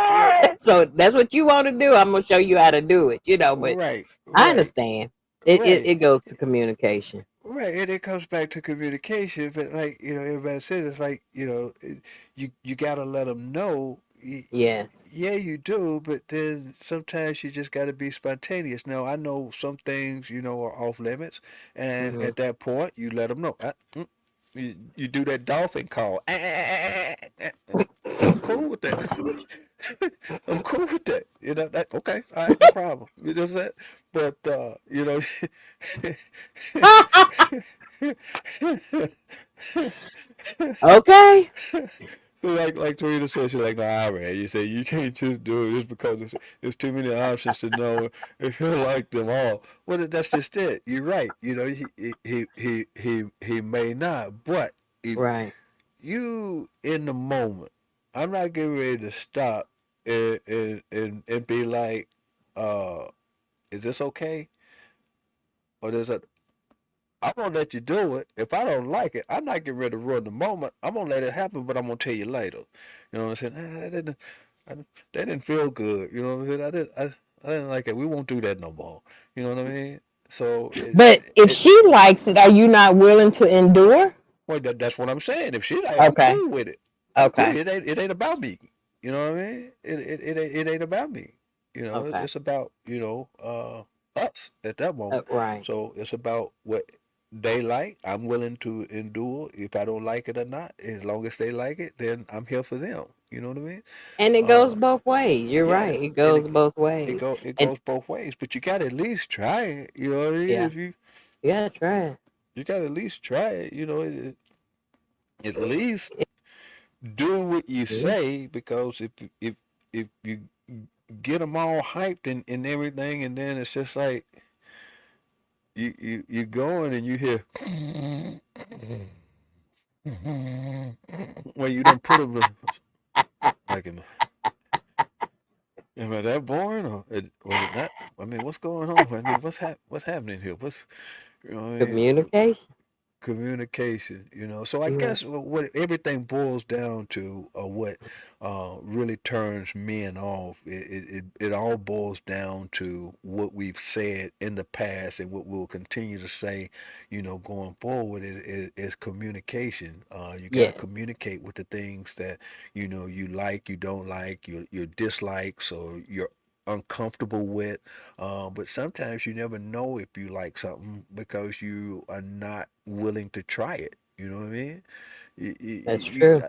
right, so that's what you want to do. I'm gonna show you how to do it. But right, I right, understand. It right. goes to communication. Right, and it comes back to communication. But like everybody says, it's like you gotta let them know. Yes. Yeah, you do, but then sometimes you just gotta be spontaneous. Now I know some things are off limits, and Hmm. at that point you let them know. You do that dolphin call. I'm cool with that. I'm cool with that. That okay. All right, no problem. You just that. But Okay. so like Tarina said, she's like, nah, man. You say you can't just do it just because there's too many options to know if you like them all. Well, that's just it. You're right. He may not, but if Right. you in the moment, I'm not getting ready to stop and be like, uh, is this okay? Or does it? I'm gonna let you do it. If I don't like it, I'm not getting ready to ruin the moment. I'm gonna let it happen, but I'm gonna tell you later. You know what I'm saying? I, they didn't feel good. You know what I mean? I didn't like it. We won't do that no more. You know what I mean? So But if she likes it, are you not willing to endure? well, that's what I'm saying. If she like, I'm Okay. cool with it. I'm cool. Okay. It ain't about me. You know what I mean? It ain't about me. You know, Okay. it's about us at that moment. Right. So it's about what they like. I'm willing to endure if I don't like it or not. As long as they like it, then I'm here for them. You know what I mean? And it Uh, goes both ways. You're yeah, right. It and goes both ways. it And goes both ways. But you got to at least try it. You know what I mean? yeah, If you you gotta try it. you got to at least try it. At least do what you Mhm. say, because if you get them all hyped and everything, and then it's just like you going and you hear well, you don't put them like am I that boring, or was it not? I mean, what's going on? I mean, what's happening here? What's you know what I mean? Communication. Communication, so I Yeah. guess what everything boils down to, or what really turns men off, it all boils down to what we've said in the past and what we'll continue to say, going forward, is communication. You got to Yes. communicate with the things that you like, you don't like, your dislikes, or you're uncomfortable with. But sometimes you never know if you like something because you are not willing to try it. You know what I mean? That's true.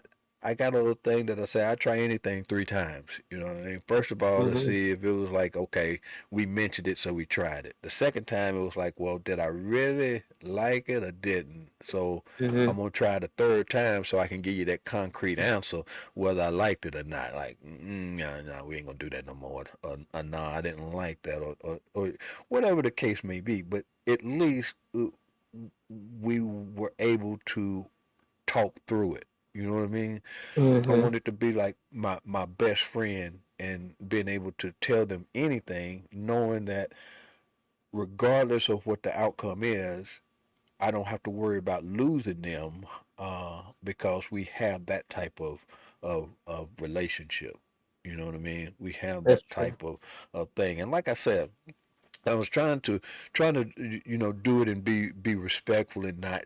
I got a little thing that I say I try anything 3 times. You know what I mean? First of all, to Hmm. see if it was like, okay, we mentioned it, so we tried it. The second time, it was like, well, did I really like it or didn't? So Hmm. I'm gonna try the third time so I can give you that concrete answer whether I liked it or not. Like, no, no, we ain't gonna do that no more. Or no, I didn't like that, or whatever the case may be. But at least we were able to talk through it. You know what I mean? I Hmm. want it to be like my best friend, and being able to tell them anything, knowing that regardless of what the outcome is, I don't have to worry about losing them, because we have that type of relationship. You know what I mean? We have That's that true. type of thing. And like I said, I was trying to do it and be respectful, and not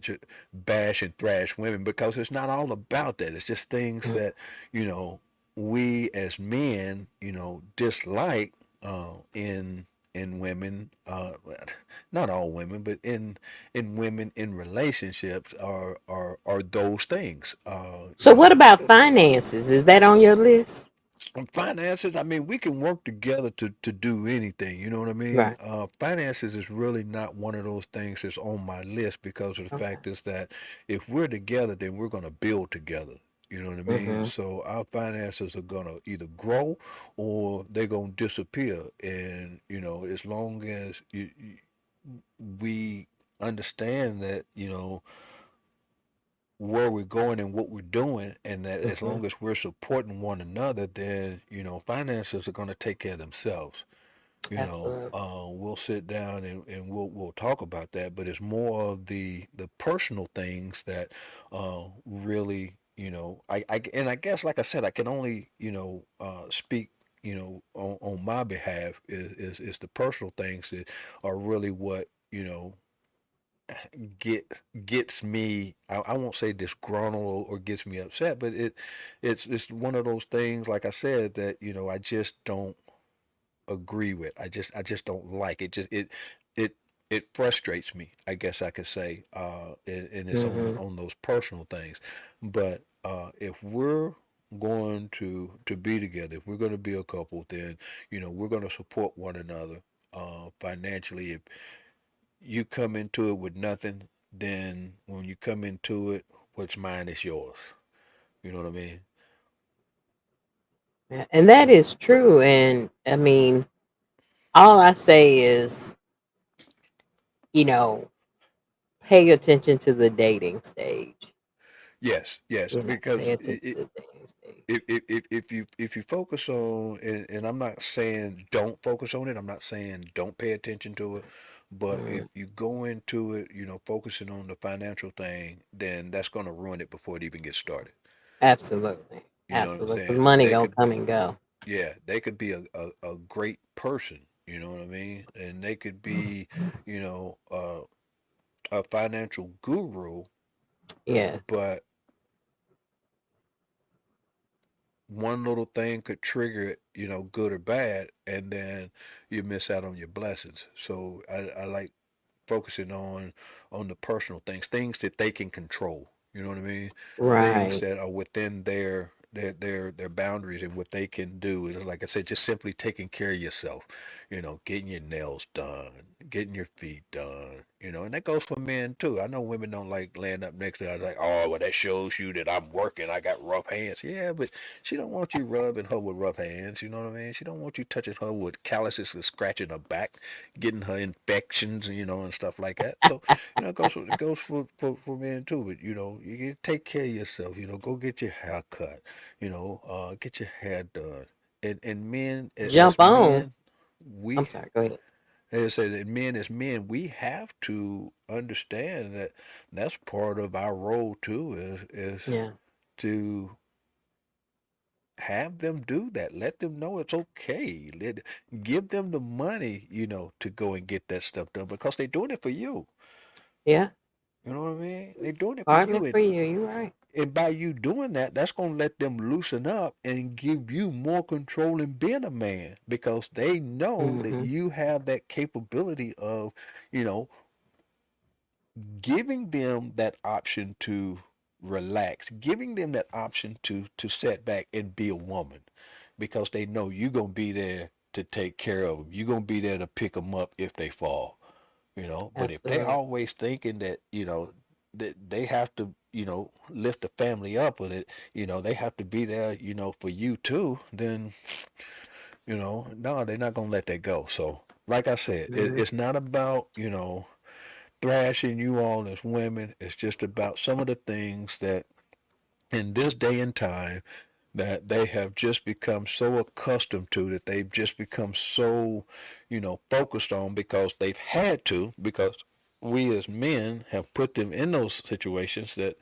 just bash and thrash women, because it's not all about that. It's just things Mm. that you know we as men dislike in women. Not all women, but in women in relationships are those things. So, what about finances? Is that on your list? Finances, I mean, we can work together to do anything. You know what I mean? Right. Finances is really not one of those things that's on my list, because of the Okay. fact is that if we're together, then we're going to build together. You know what I mean? Hmm. So our finances are going to either grow or they're going to disappear. And, as long as we understand that, where we're going and what we're doing, and that as Hmm. long as we're supporting one another, then finances are going to take care of themselves. Absolutely. We'll sit down and we'll talk about that, but it's more of the personal things that really, and I guess, like I said, I can only speak on my behalf, is the personal things that are really what get gets me. I won't say disgruntled or gets me upset, but it's one of those things, like I said, that I just don't agree with. I just don't like it. Just it it frustrates me, I guess I could say, and it's Hmm. on those personal things. But if we're going to be together, if we're going to be a couple, then we're going to support one another financially. If you come into it with nothing, then when you come into it, what's mine is yours. You know what I mean? And that is true. And I mean, all I say is, you know, pay attention to the dating stage. Yes, yes, because Pay attention to the dating stage. if you focus on, and I'm not saying don't focus on it, I'm not saying don't pay attention to it, but if Mm, you go into it, focusing on the financial thing, then that's going to ruin it before it even gets started. absolutely. You know what I'm Absolutely, because saying? money They gonna could come and go. yeah, they could be a great person, you know what I mean? And they could be, you know, a financial guru, Yes. but one little thing could trigger it, you know, good or bad, and then you miss out on your blessings. So I like focusing on the personal things, things that they can control. You know what I mean? Things Right. that are within their boundaries and what they can do is like I said, just simply taking care of yourself. You know, getting your nails done, getting your feet done. You know, and that goes for men too. I know women don't like laying up next to her like, oh, well, that shows you that I'm working. I got rough hands. Yeah, but she don't want you rubbing her with rough hands. You know what I mean? She don't want you touching her with calluses and scratching her back, getting her infections, you know, and stuff like that. So, you know, it goes for men too. But you know, you can take care of yourself. You know, go get your hair cut. You know, get your hair done. And men, as Jump on. men, I'm we, sorry. Go ahead. as I said, that men as men, we have to understand that that's part of our role too. Is Yeah. to have them do that. Let them know it's okay. Give them the money, you know, to go and get that stuff done because they're doing it for you. Yeah. You know what I mean? They're doing it for Partly you, for you. You're right. and by you doing that, that's gonna let them loosen up and give you more control in being a man because they know that Mm-hmm. you have that capability of, you know, giving them that option to relax, giving them that option to set back and be a woman, because they know you're gonna be there to take care of them. You're gonna be there to pick them up if they fall, you know. But if they Absolutely. always thinking that, you know, that they have to, you know, lift the family up with it, you know, they have to be there, you know, for you too, then, you know, no, they're not gonna let that go. So, like I said, Mm-hmm. it's not about, you know, thrashing you all as women. It's just about some of the things that in this day and time that they have just become so accustomed to, that they've just become so, you know, focused on because they've had to, because we as men have put them in those situations that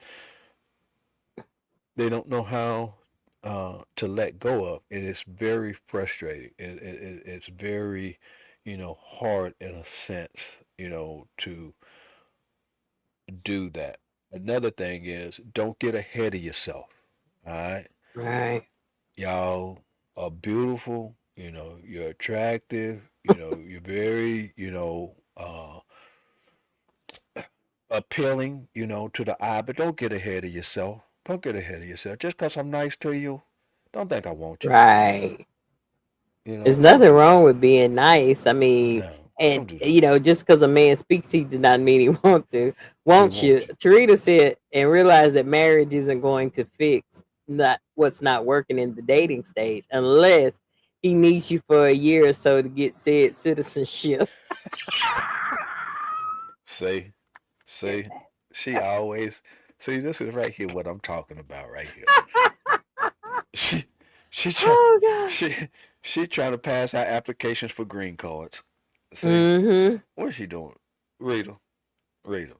they don't know how to let go of. And it's very frustrating. It's very, you know, hard in a sense, you know, to do that. Another thing is don't get ahead of yourself. All right. Right. Y'all are beautiful, you know, you're attractive, you know, you're very, you know, appealing, you know, to the eye, but don't get ahead of yourself. Don't get ahead of yourself. Just because I'm nice to you, don't think I want you. Right. You There's know, don't nothing do that. wrong with being nice. I mean, No, and don't do that. you know, just because a man speaks to you does not mean he He wants you. wants you. Tarita said, and realize that marriage isn't going to fix not what's not working in the dating stage unless he needs you for a year or so to get said citizenship. See, Get see, that? she always, see, this is right here what I'm talking about right here. She she try Oh God. she she trying to pass out applications for green cards. See, Mm-hmm. what is she doing? Read them. Read them.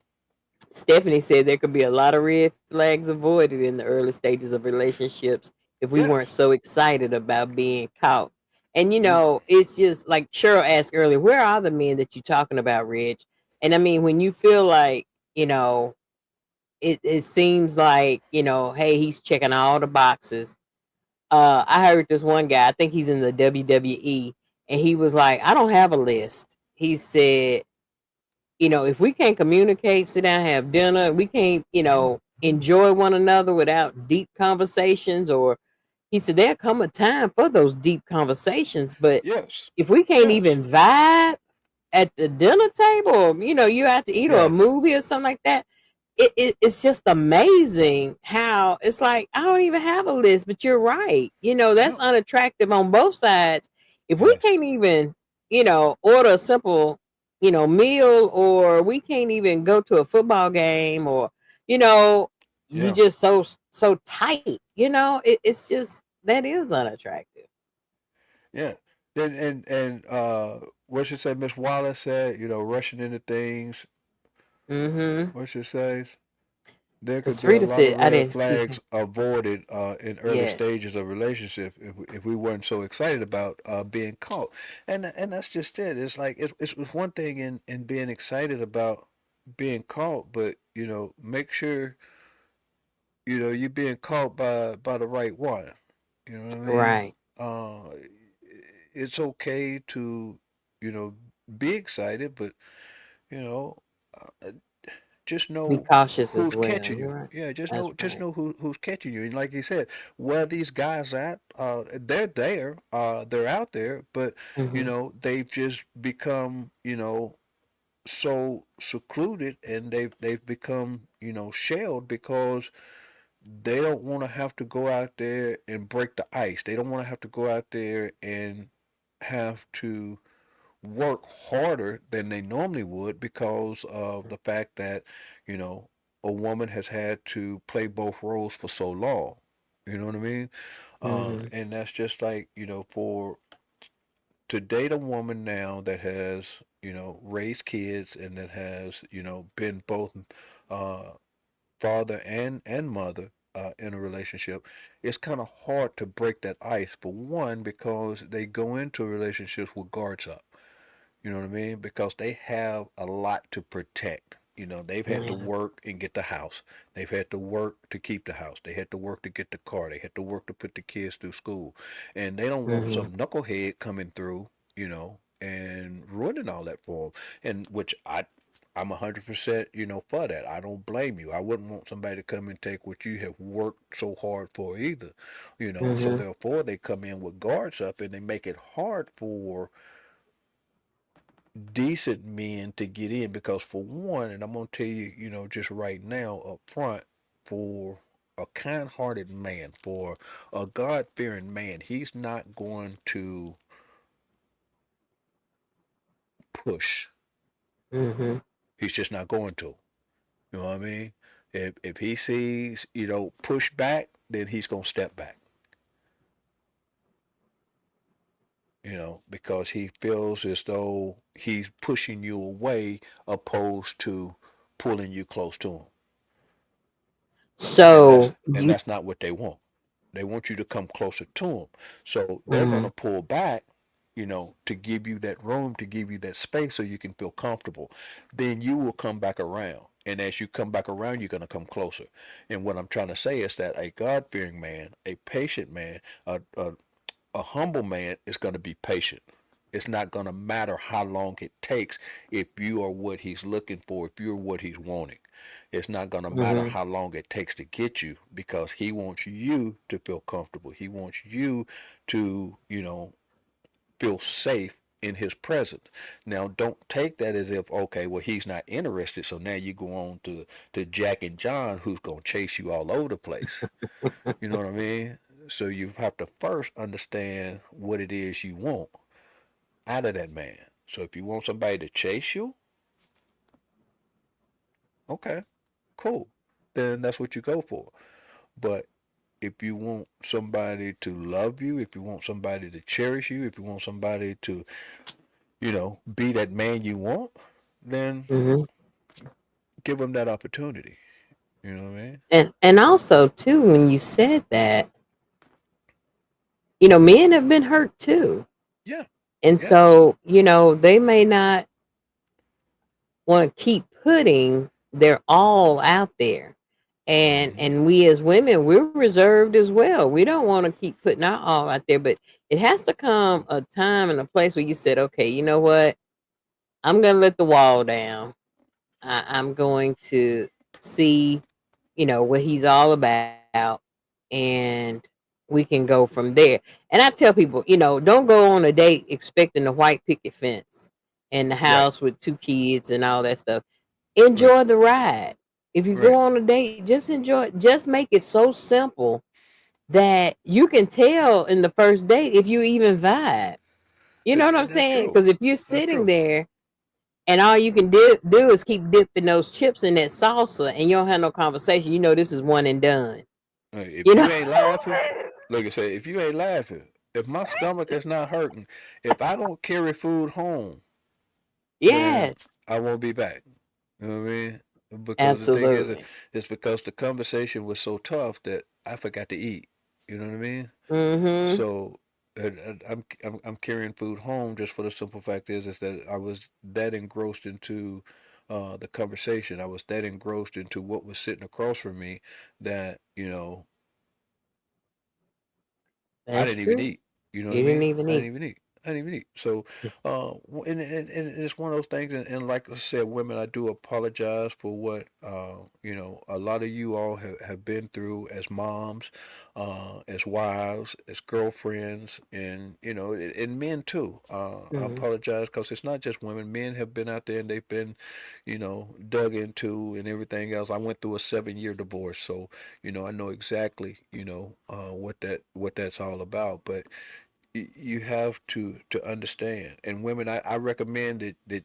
Stephanie said there could be a lot of red flags avoided in the early stages of relationships if we Yeah. weren't so excited about being caught. And you Mm, know, it's just like Cheryl asked earlier, where are the men that you're talking about, Rich? And I mean, when you feel like, you know, it seems like, you know, hey, he's checking all the boxes. I heard this one guy, I think he's in the WWE, and he was like, I don't have a list. He said, you know, if we can't communicate, sit down, have dinner, we can't, you know, enjoy one another without deep conversations. Or he said, there'll come a time for those deep conversations. But yes. if we can't Yes. even vibe at the dinner table, or, you know, you have to eat or a Yes. movie or something like that, it's just amazing how it's like I don't even have a list, but you're right. You know, that's No. unattractive on both sides. If we Yes. can't even, you know, order a simple, you know, meal, or we can't even go to a football game, or, you know, you Yeah. just so tight, you know, it's just that is unattractive. Yeah. Then and what should say Miss Wallace said, you know, rushing into things. Mm-hmm. What she says? there Because could be a Frida lot said of I red didn't see flags her. avoided in early Yeah. stages of relationship if we weren't so excited about being caught, and that's just it. It's like it's one thing in being excited about being caught, but make sure you're being caught by the right one. You know what I mean? Right. Uh, it's okay to you know be excited, but you know. Uh, just Be know cautious as who's well. catching You're you. right. Yeah, That's just right. know who's catching you. And like you said, where these guys at, they're there, they're out there, but Hmm. they've just become, so secluded and they've become, shelled because they don't want to have to go out there and break the ice. They don't want to have to go out there and have to work harder than they normally would because of the fact that, you know, a woman has had to play both roles for so long. You know what I mean? Hmm. And that's just like, for to date a woman now that has, raised kids and that has, been both uh, father and mother in a relationship, it's kind of hard to break that ice for one because they go into relationships with guards up. You know what I mean? Because they have a lot to protect. They've had to Yeah. work and get the house. They've had to work to keep the house. They had to work to get the car. They had to work to put the kids through school. And they don't want Hmm. some knucklehead coming through, and ruining all that for them. And which I'm 100%, for that. I don't blame you. I wouldn't want somebody to come and take what you have worked so hard for either. So Hmm. therefore they come in with guards up and they make it hard for decent men to get in because for one, and I'm gonna tell you, just right now up front, for a kind-hearted man, for a God-fearing man, he's not going to push. Hmm. He's just not going to. You know what I mean? If he sees, push back, then he's gonna step back. Because he feels as though he's pushing you away opposed to pulling you close to him. And that's So and you. that's not what they want. They want you to come closer to them. So they're going Hmm. to pull back, to give you that room, to give you that space so you can feel comfortable. Then you will come back around. And as you come back around, you're going to come closer. And what I'm trying to say is that a God fearing man, a patient man, a humble man is going to be patient. It's not going to matter how long it takes if you are what he's looking for, if you're what he's wanting. It's not going to matter Hmm. how long it takes to get you because he wants you to feel comfortable. He wants you to, feel safe in his presence. Now, don't take that as if, okay, well, he's not interested. So now you go on to Jack and John, who's going to chase you all over the place. You know what I mean? So you have to first understand what it is you want out of that man. So if you want somebody to chase you, okay, cool. Then that's what you go for. But if you want somebody to love you, if you want somebody to cherish you, if you want somebody to, be that man you want, then Hmm. give them that opportunity. You know what I mean? And also too, when you said that, men have been hurt too, Yeah, and yeah. so they may not want to keep putting their all out there. Hmm. And we as women, we're reserved as well. We don't want to keep putting our all out there, but it has to come a time and a place where you said, okay, you know what? I'm gonna let the wall down. I'm going to see, what he's all about, and we can go from there. And I tell people, don't go on a date expecting the white picket fence and the Right, house with two kids and all that stuff. right, Enjoy the ride. If you go right. on a date, just enjoy it. Just make it so simple that you can tell in the first date if you even vibe. You know what I'm That's saying? true. Because if you're That's sitting true. there and all you can do is keep dipping those chips in that salsa and you don't have no conversation, this is one and done. If You know you what ain't I'm laughing, saying? like I say, if you ain't laughing, if my stomach is not hurting, if I don't carry food home, then Yes. I won't be back. You know what I mean? because the thing Absolutely. is because the conversation was so tough that I forgot to eat. You know what I mean? Mm-hmm. So I'm carrying food home just for the simple fact is that I was that engrossed into the conversation. I was that engrossed into what was sitting across from me that I That's didn't even true. eat. You know what I You didn't mean? even I didn't eat. even eat. I didn't even eat. So, and it's one of those things. And like I said, women, I do apologize for what a lot of you all have been through as moms, as wives, as girlfriends, and and men too. I Mm-hmm. apologize because it's not just women. Men have been out there and they've been, dug into and everything else. I went through a 7 year divorce, so I know exactly, what that's all about. But you have to understand. And women, I recommend that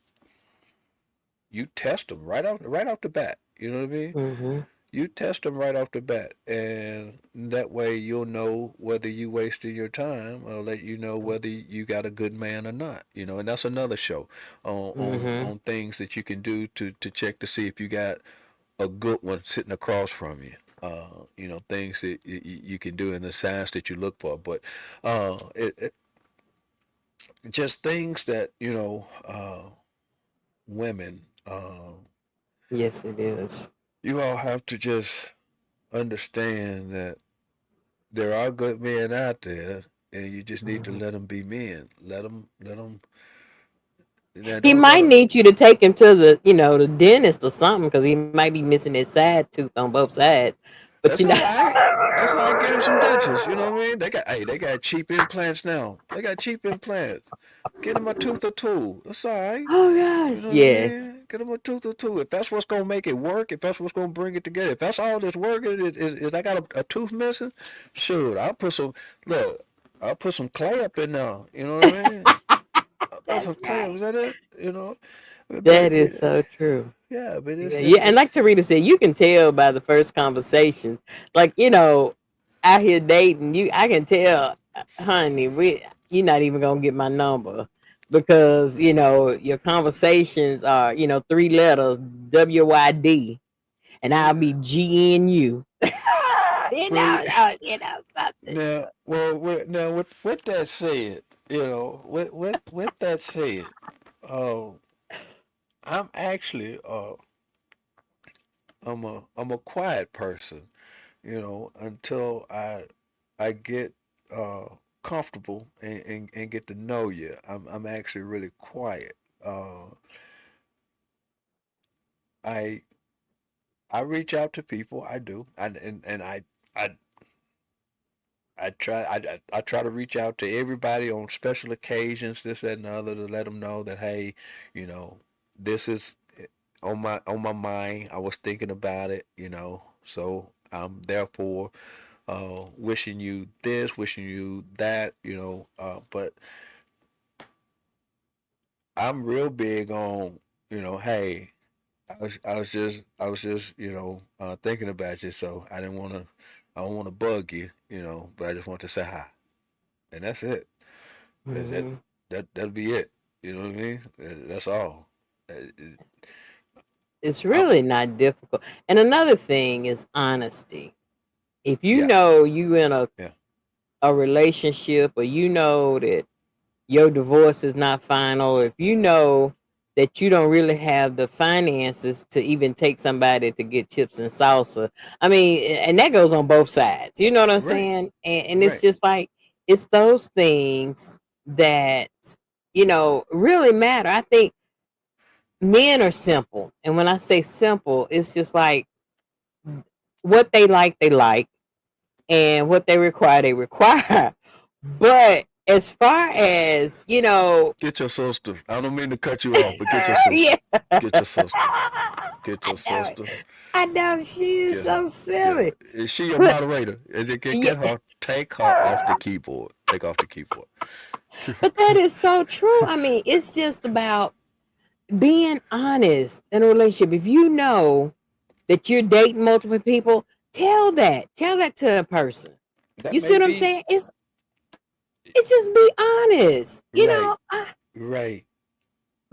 you test them right off the bat. You know what I mean? Mm-hmm. You test them right off the bat, and that way you'll know whether you wasted your time, or let you know whether you got a good man or not. And that's another show on on Mm-hmm. on things that you can do to check to see if you got a good one sitting across from you. Things that you can do and the signs that you look for. But it just things that women, Yes, it is. you all have to just understand that there are good men out there, and you just need to Mm-hmm. let them be men. Let them. Now, He don't might don't. need you to take him to the dentist or something because he might be missing his side tooth on both sides. But That's all right. That's all right. Get him some dentures. You know what I mean? They got cheap implants now. They got cheap implants. Get him a tooth or two. That's all right. oh You gosh, know what I yes, mean? Get him a tooth or two. If that's what's gonna make it work, if that's what's gonna bring it together, if that's all that's working is I got a tooth missing, shoot, look, I'll put some clay up in there. You know what I mean? I'll put some that's clay up. right. Is that it? But That is so true. yeah, but Yeah, yeah, and like Tarita said, you can tell by the first conversation. Like out here dating, I can tell, honey, you're not even gonna get my number because your conversations are 3 letters WYD, and I'll be yeah. GNU. Well, Something. now with that said, with that said, uh, I'm actually I'm a quiet person, until I get uh comfortable and get to know you. I'm actually really quiet. I I reach out to people. I do. And I I try to reach out to everybody on special occasions, this, that, and the other, to let them know that, hey, you know, this is on my mind. I was thinking about it, so I'm therefore wishing you this, wishing you that, but I'm real big on, hey, I was just thinking about you, so I don't want to bug you, but I just want to say hi, and that's it. That that Hmm. that'll be it. You know what I mean? That's all. It's I'm really not difficult. And another thing is honesty. If you Yeah, know you in yeah. a relationship, or you know that your divorce is not final, if you know that you don't really have the finances to even take somebody to get chips and salsa. I mean, and that goes on both sides. You know what I'm Right, saying? And it's right. just like it's those things that really matter. I think men are simple. And when I say simple, it's just like what they like, and what they require. But as far as, Get your sister. I don't mean to cut you off, but get your sister. yeah. Get your sister. Get I your know it. sister. I know she is Get her. so Get her. silly. Is she your But moderator? Get yeah, her. Take her off the keyboard. Take off the keyboard. but that is so true. I mean, it's just about being honest in a relationship. If you know that you're dating multiple people, tell that. Tell that to a person. That You see may what I'm be saying? It's just be honest. right, right.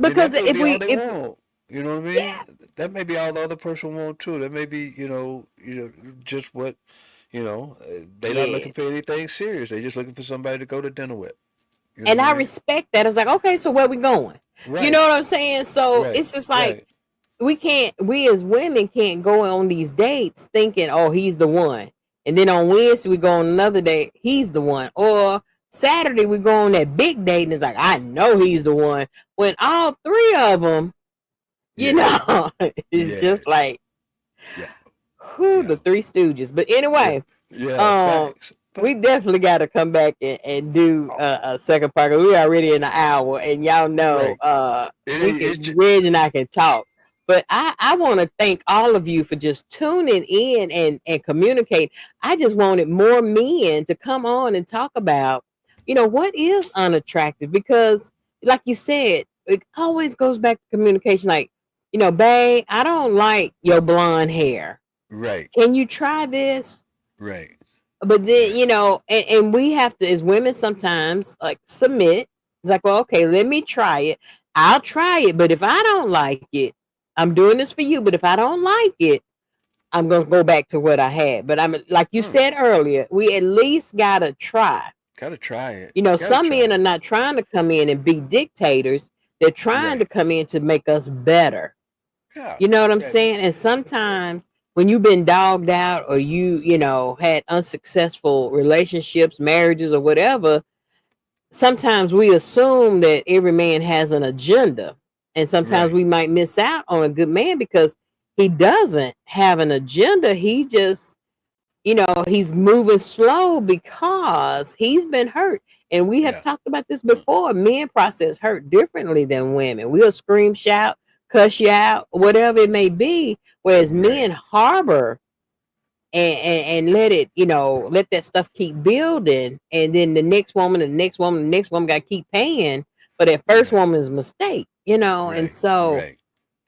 And that Because could if be all we they if want. You know what I mean? Yeah. That may be all the other person want too. That may be, just what, they're not looking Yeah. for anything serious. They're just looking for somebody to go to dinner with. You know And what I I mean? respect that. It's like, okay, so where we going? You know Right, what I'm saying? So right, it's just like right. we as women can't go on these dates thinking, oh, he's the one. And then on Wednesday we go on another date, he's the one. Or Saturday we go on that big date and it's like, I know he's the one. When all three of them, you Yeah, know, it's yeah, just like, yeah, who yeah, the Three Stooges. But yeah, anyway, yeah. um, Facts. But we definitely got to come back and do oh, a second part. 'Cause we already in an hour, and y'all know, right. It we ain't. It's can just Reg and I can talk. But I want to thank all of you for just tuning in and communicate. I just wanted more men to come on and talk about, what is unattractive because, like you said, it always goes back to communication. Like, babe, I don't like your blonde hair. right, Can you try this? right, But then, right. and we have to, as women, sometimes like submit. It's like, well, okay, let me try it. I'll try it. But if I don't like it, I'm doing this for you. But if I don't like it, I'm going to go back to what I had. But I'm like you Mm, said earlier, we at least got to try. gotta try it. Gotta Some try men are it. not trying to come in and be dictators. They're trying to Right. come in to make us better. Yeah. You know what I'm Yeah. saying? And sometimes when you've been dogged out or had unsuccessful relationships, marriages, or whatever, sometimes we assume that every man has an agenda. And sometimes Right. we might miss out on a good man because he doesn't have an agenda. He just, he's moving slow because he's been hurt. And we have Yeah. talked about this before. Men process hurt differently than women. We'll scream, shout, cuss you out, whatever it may be. Whereas Right. men harbor and let it, let that stuff keep building. And then the next woman, the next woman, the next woman got to keep paying for that first Right. woman's mistake. And Right. so, Right.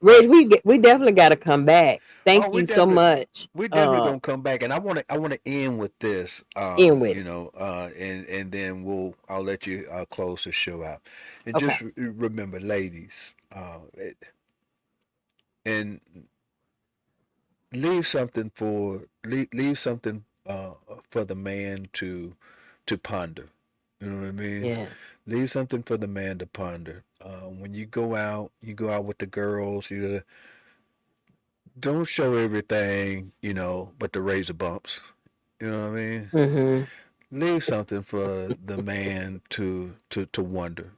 Reg, Facts. we definitely got to come back. Oh, Thank you so much. we definitely gonna come back, and I want to end with this. In with it. And then I'll let you close the show out, and Okay. just remember, ladies, and leave something for the man to ponder. You know what I mean? Yeah. Leave something for the man to ponder. When you go out with the girls. You don't show everything, but the razor bumps. You know what I mean? Mm-hmm. Leave something for the man to wonder.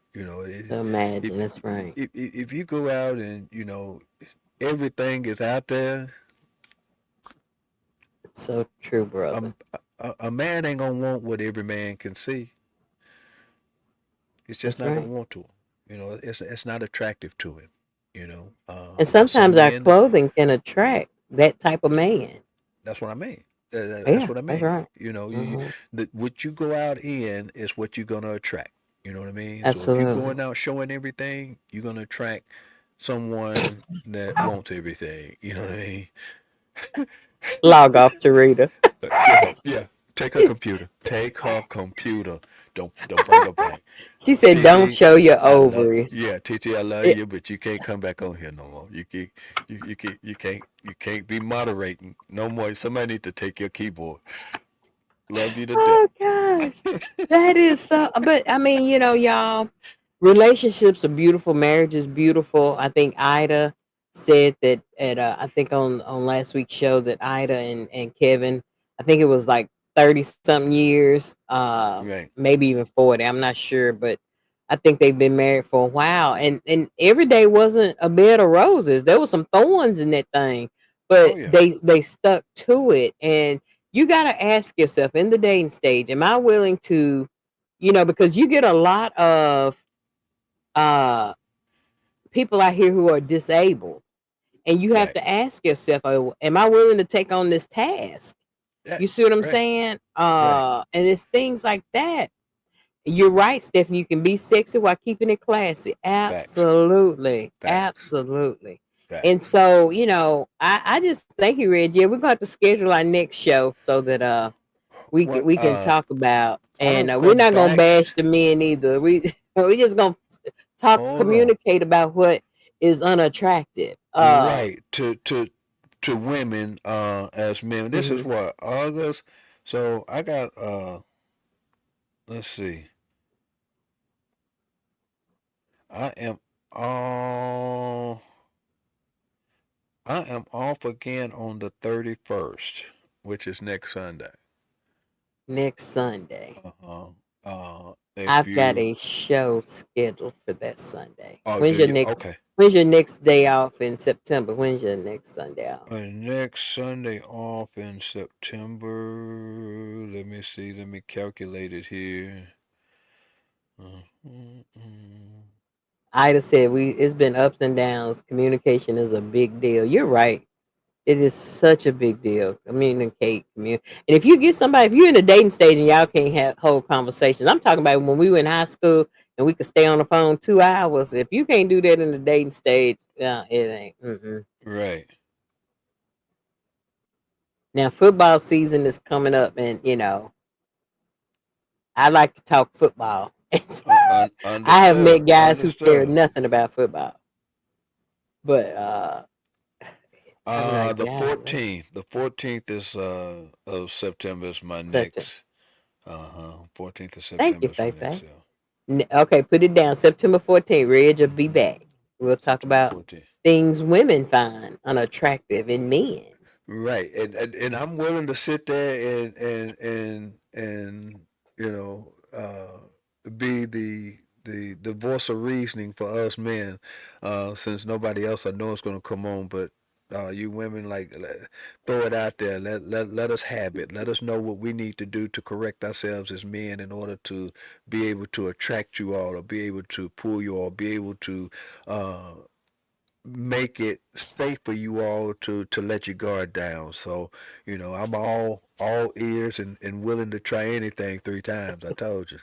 To imagine. If, That's right. if you go out and everything is out there, It's so true, brother. um, a man ain't gonna want what every man can see. He's just That's not gonna right. want to. It's not attractive to him. And Now some sometimes our men, clothing can attract that type of man. that's what I mean. That's Yeah, what I that's mean. right. You Hmm. what you go out in is what you're gonna attract. You know what I mean? So if you're Absolutely. going out showing everything, you're gonna attract someone that wants everything. You know what I mean? Log off to Rita. Yeah, yeah. Take her computer. Take her computer. Don't bring her back. She said, "Don't TT, show your I love ovaries." yeah, TT, I love It, you, but you can't come back on here no more. You can't be moderating no more. Somebody need to take your keyboard. Love you to death. oh gosh, that is so. But I mean, y'all, relationships are beautiful. Marriage is beautiful. I think Ida said that at I think on last week's show that Ida and Kevin, I think it was like 30 something years, Right. maybe even 40. I'm not sure, but I think they've been married for a while. And every day wasn't a bed of roses. There was some thorns in that thing, Oh but yeah. they stuck to it. And you got to ask yourself in the dating stage, am I willing to, because you get a lot of uh people out here who are disabled, and you have Right. to ask yourself, oh, am I willing to take on this task? Right. You see what I'm Right. saying? Right. And it's things like that. You're right, Stephanie. You can be sexy while keeping it classy. Facts. Absolutely. Facts. Absolutely. And Facts. so, I just thank you, Reg. Yeah, we're going to have to schedule our next show so that What we can talk about, I and don't we're come not gonna back. bash the men either. We just gonna talk, Hold on. communicate about what. is unattractive. Right. To women as men. This is Mhm. what, August. So I got let's see. I am all I am off again on the 31st, which is next Sunday. Next Sunday. Uh-huh. If I've got you a show scheduled for that Sunday. Oh, do you? Okay. When's your next day off in September? When's your next Sunday off? Next Sunday off in September. Let me see. Let me calculate it here. Mm. Ida said we it's been ups and downs. Communication is a big deal. You're right. It is such a big deal. And if you get somebody, if you're in the dating stage and y'all can't have whole conversations, I'm talking about when we were in high school and we could stay on the phone 2 hours. If you can't do that in the dating stage, it ain't. Mm-mm. Right. Now football season is coming up, and I like to talk football. I have met Understood. guys who care Understood. nothing about football, but I'll be like, The golly, 14th. The 14th is of September is my such a next. 14th of thank you, September is my Faye next Faye. sale. Okay, put it down. September 14th, Reg will be Mm-hmm. back. We'll talk September about 14th. things women find unattractive in men. Right, and I'm willing to sit there and you know be the voice of reasoning for us men, since nobody else I know is going to come on, but you women, like, throw it out there. Let us have it. Let us know what we need to do to correct ourselves as men in order to be able to attract you all, or be able to pull you all, be able to uh, make it safe for you all to let your guard down. So, I'm all ears and willing to try anything 3 times. I told you.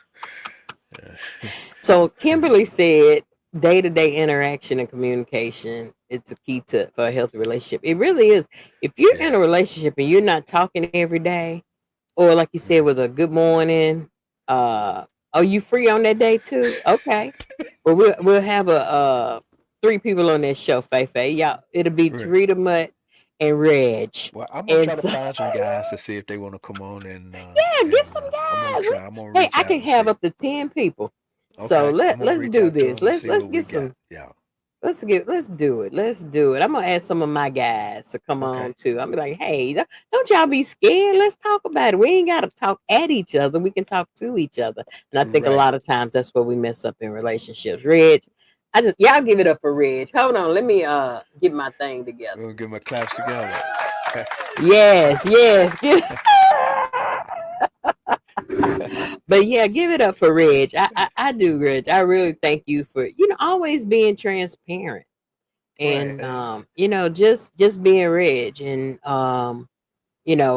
So Kimberly said day to day interaction and communication, it's a key to for a healthy relationship. It really is. If you're in Yeah. a relationship and you're not talking every day, or like you said, Right. with a good morning, uh, are you free on that day too? Okay. Well, we'll have a 3 people on that show, Faye Faye. Y'all, it'll be Right. Tarita Mutt and Reg. Well, I'm gonna And try to so find some guys to see if they want to come on, and yeah, get some I'm gonna guys. try. I'm gonna Hey, reach I out can and have see. up to 10 people. So Okay, I'm gonna let's reach do out to this. them and see Let's what we get got. some. Yeah. Let's do it. Let's do it. I'm gonna ask some of my guys to come on Okay. too. I'm be like, hey, don't y'all be scared. Let's talk about it. We ain't gotta talk at each other. We can talk to each other. And I think a Right. lot of times that's where we mess up in relationships. Reg, I just y'all give it up for Reg. Hold on, let me get my thing together. We'll get my claps together. Yes, yes. But yeah, give it up for Reg. I do, Reg. I really thank you for always being transparent Right. and just being Reg and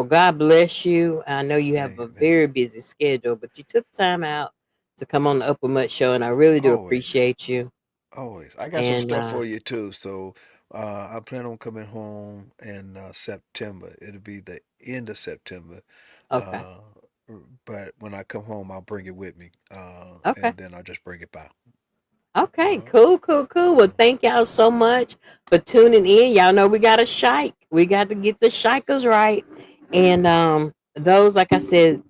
God bless you. I know you have Thank a you. Thank you. very busy schedule, but you took time out to come on the Upper Mutt show, and I really do Always. appreciate you. Always. I got some And stuff for you too. So I plan on coming home in September. It'll be the end of September. okay, Uh, but when I come home, I'll bring it with me. okay. And then I'll just bring it by. Okay, Uh, cool, cool, cool. Well, uh, thank y'all so much for tuning in. Y'all know we got a shike. We got to get the shikers right. And those, like I said,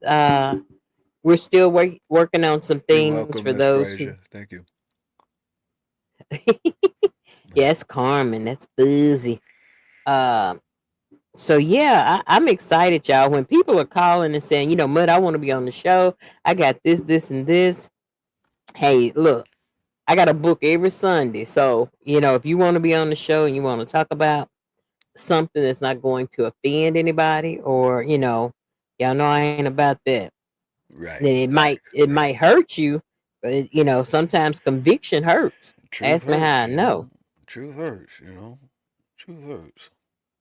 we're still working on some you're things welcome, for Miss those who. Frazier. Thank you. Yes, Carmen, that's boozy. Um, so yeah, I'm excited, y'all. When people are calling and saying, Mud, I want to be on the show. I got this, this, and this. Hey, look, I got a book every Sunday. So, if you want to be on the show and you want to talk about something that's not going to offend anybody or, y'all know I ain't about that. Then Right. it might Facts. it Right. might hurt you, but sometimes conviction hurts. Truth Ask me how hurts, I know. Truth hurts. Truth hurts.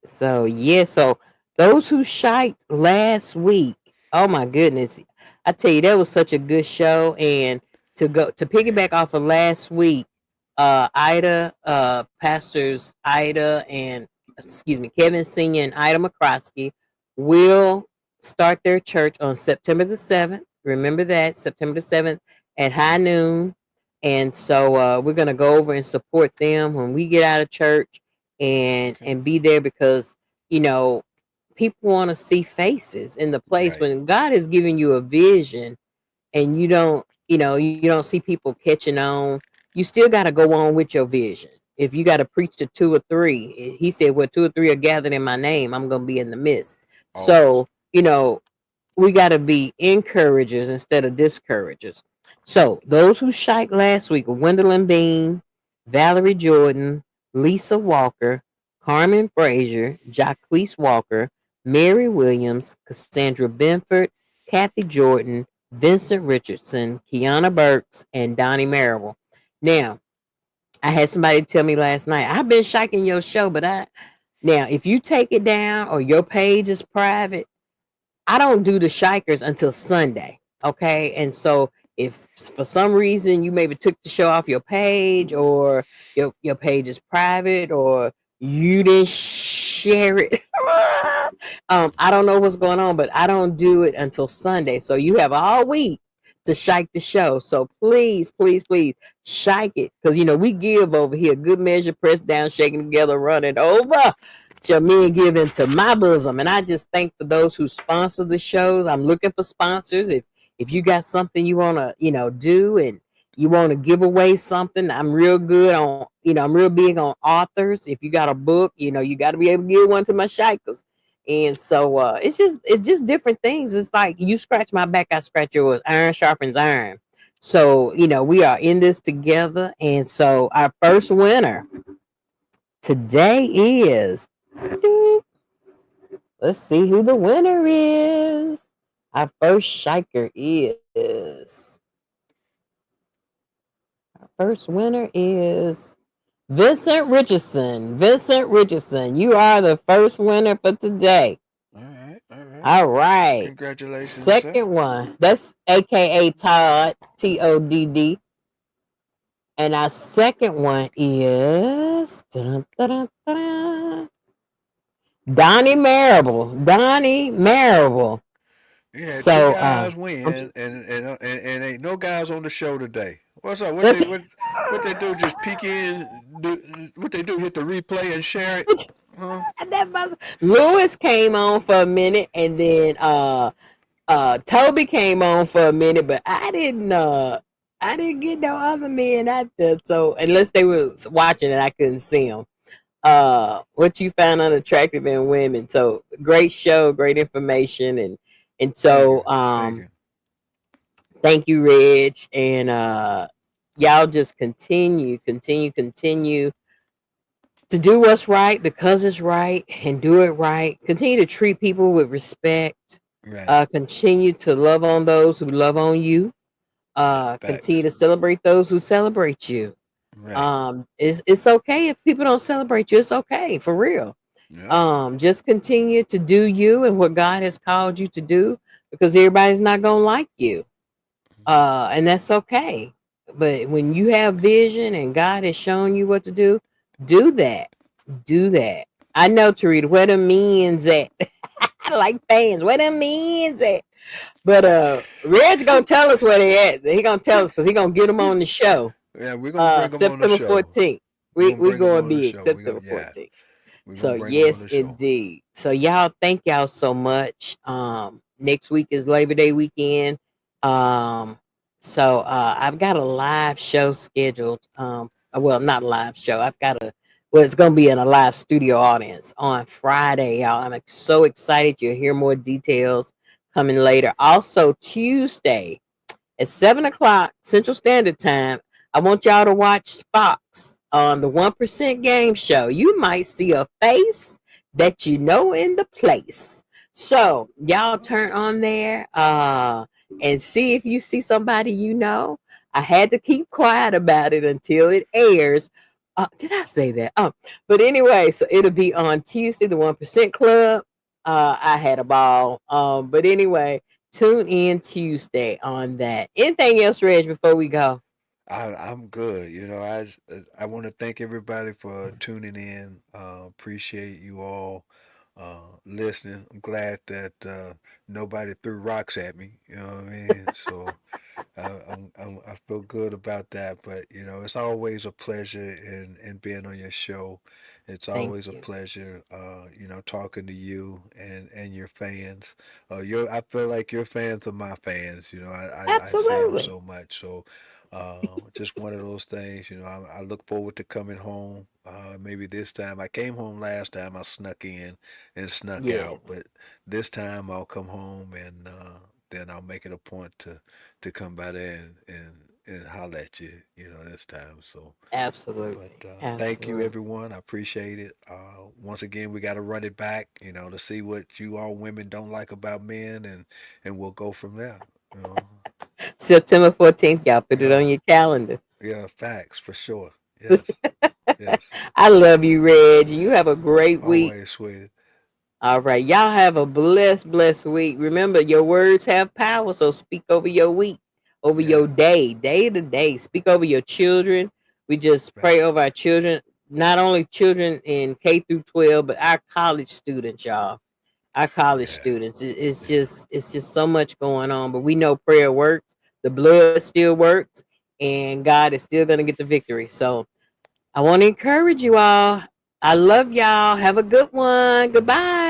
So yeah, so those who shite last week, oh my goodness, I tell you that was such a good show. And to Yeah. piggyback off of last week, Ida, pastors Ida and excuse me, Kevin Senior and Ida McCroskey will start their church on September the 7th. Remember that September the 7th at high noon. And so we're gonna go over and support them when we get out of church, Okay. and be there because you know people want to see faces in the place Right. when God has given you a vision and you don't see people catching on. You still got to go on with your vision. If you got to preach to two or three, he said, "Where two or three are gathered in my name, I'm gonna be in the midst." Oh, So we got to be encouragers instead of discouragers. So those who shiked last week were Gwendolyn Bean, Valerie Jordan, Lisa Walker, Carmen Frazier, Jacquees Walker, Mary Williams, Cassandra Benford, Kathy Jordan, Vincent Richardson, Kiana Burks, and Donnie Marable. Now, I had somebody tell me last night, I've been shiking your show, but now if you take it down or your page is private, I don't do the shikers until Sunday. Okay. And so if for some reason you maybe took the show off your page, or your page is private, or you didn't share it. I don't know what's going on, but I don't do it until Sunday. So you have all week to shike the show. So please, please, please shike it. Because we give over here. Good measure, pressed down, shaking together, running over shall men give into my bosom. And I just thank for those who sponsor the shows. I'm looking for sponsors. If you got something you wanna, do, and you want to give away something, I'm real good on, I'm real big on authors. If you got a book, you got to be able to give one to my shikers. And so it's just different things. It's like you scratch my back, I scratch yours. Iron sharpens iron. So, we are in this together. And so our first winner today is, let's see who the winner is. Our first shiker is, first winner is Vincent Richardson. Vincent Richardson, you are the first winner for today. all right, all right. All right. Congratulations, sir. Second one, that's AKA Todd, Todd. And our second one is Donnie Marable. Donnie Marable. You had two So, guys win, and ain't no guys on the show today. What's up? What let's they what they do? Just peek in? What they do? Hit the replay and share it? Huh? Lewis came on for a minute, and then Toby came on for a minute, but I didn't get no other men out there. So unless they was watching and I couldn't see them. What you found unattractive in women. So great show, great information, and Thank you, so thank you. thank you, Reg, and y'all just continue to do what's right because it's right, and do it right. Continue to treat people with respect. Right, Continue to love on those who love on you. Continue facts. to celebrate those who celebrate you. Right. It's okay if people don't celebrate you. It's okay, for real. Yep. Just continue to do you and what God has called you to do, because everybody's not gonna like you. And that's okay. But when you have vision and God has shown you what to do that. Do that. I know, Tarita, where the means at. I like fans. Where the means at? But Reg gonna tell us where they at. He gonna tell us because he gonna get them on the show. Yeah, we're gonna bring them on the September show. 14th. We're We gonna we bring them going on the big. show. We gonna September yeah. 14th. We're gonna So bring them on yes, the show. indeed. So y'all, thank y'all so much. Next week is Labor Day weekend. Um, so I've got a live show scheduled. Well, not a live show. Well, it's gonna be in a live studio audience on Friday, y'all. I'm so excited. You'll hear more details coming later. Also Tuesday at 7 o'clock Central Standard Time. I want y'all to watch Fox on the 1% Game Show. You might see a face that you know in the place. So y'all turn on there and see if you see somebody you know. I had to keep quiet about it until it airs. Did I say that? But anyway, so it'll be on Tuesday, the 1% Club. I had a ball. But anyway, tune in Tuesday on that. Anything else, Reg, before we go? I'm good. I want to thank everybody for tuning in. Appreciate you all listening. I'm glad that nobody threw rocks at me. You know what I mean? So I feel good about that. But it's always a pleasure in being on your show. It's Thank always a you. pleasure, talking to you and your fans. I feel like your fans are my fans. I see them Absolutely. so much. So, just one of those things. I look forward to coming home. Maybe this time I came home last time. I snuck in and snuck out, Yes. but this time I'll come home and then I'll make it a point to come by there and holler at you, this time. So, but Absolutely. thank you, Absolutely. everyone. I appreciate it. Once again, we got to run it back, to see what you all women don't like about men, and we'll go from there. You know, September 14th, y'all put it yeah, on your calendar. yeah, facts for sure. Yes, yes. I love you, Reg. You have a great week. Always, sweetie. All right. Y'all have a blessed week. Remember, your words have power. So speak over your week, over your Yeah, day to day. Speak over your children. We just pray facts. over our children, not only children in K through 12, but our college students, y'all. Our college Yeah, students. yeah. It's just so much going on. But we know prayer works. The blood still works, and God is still gonna get the victory. So I want to encourage you all. I love y'all. Have a good one. Goodbye.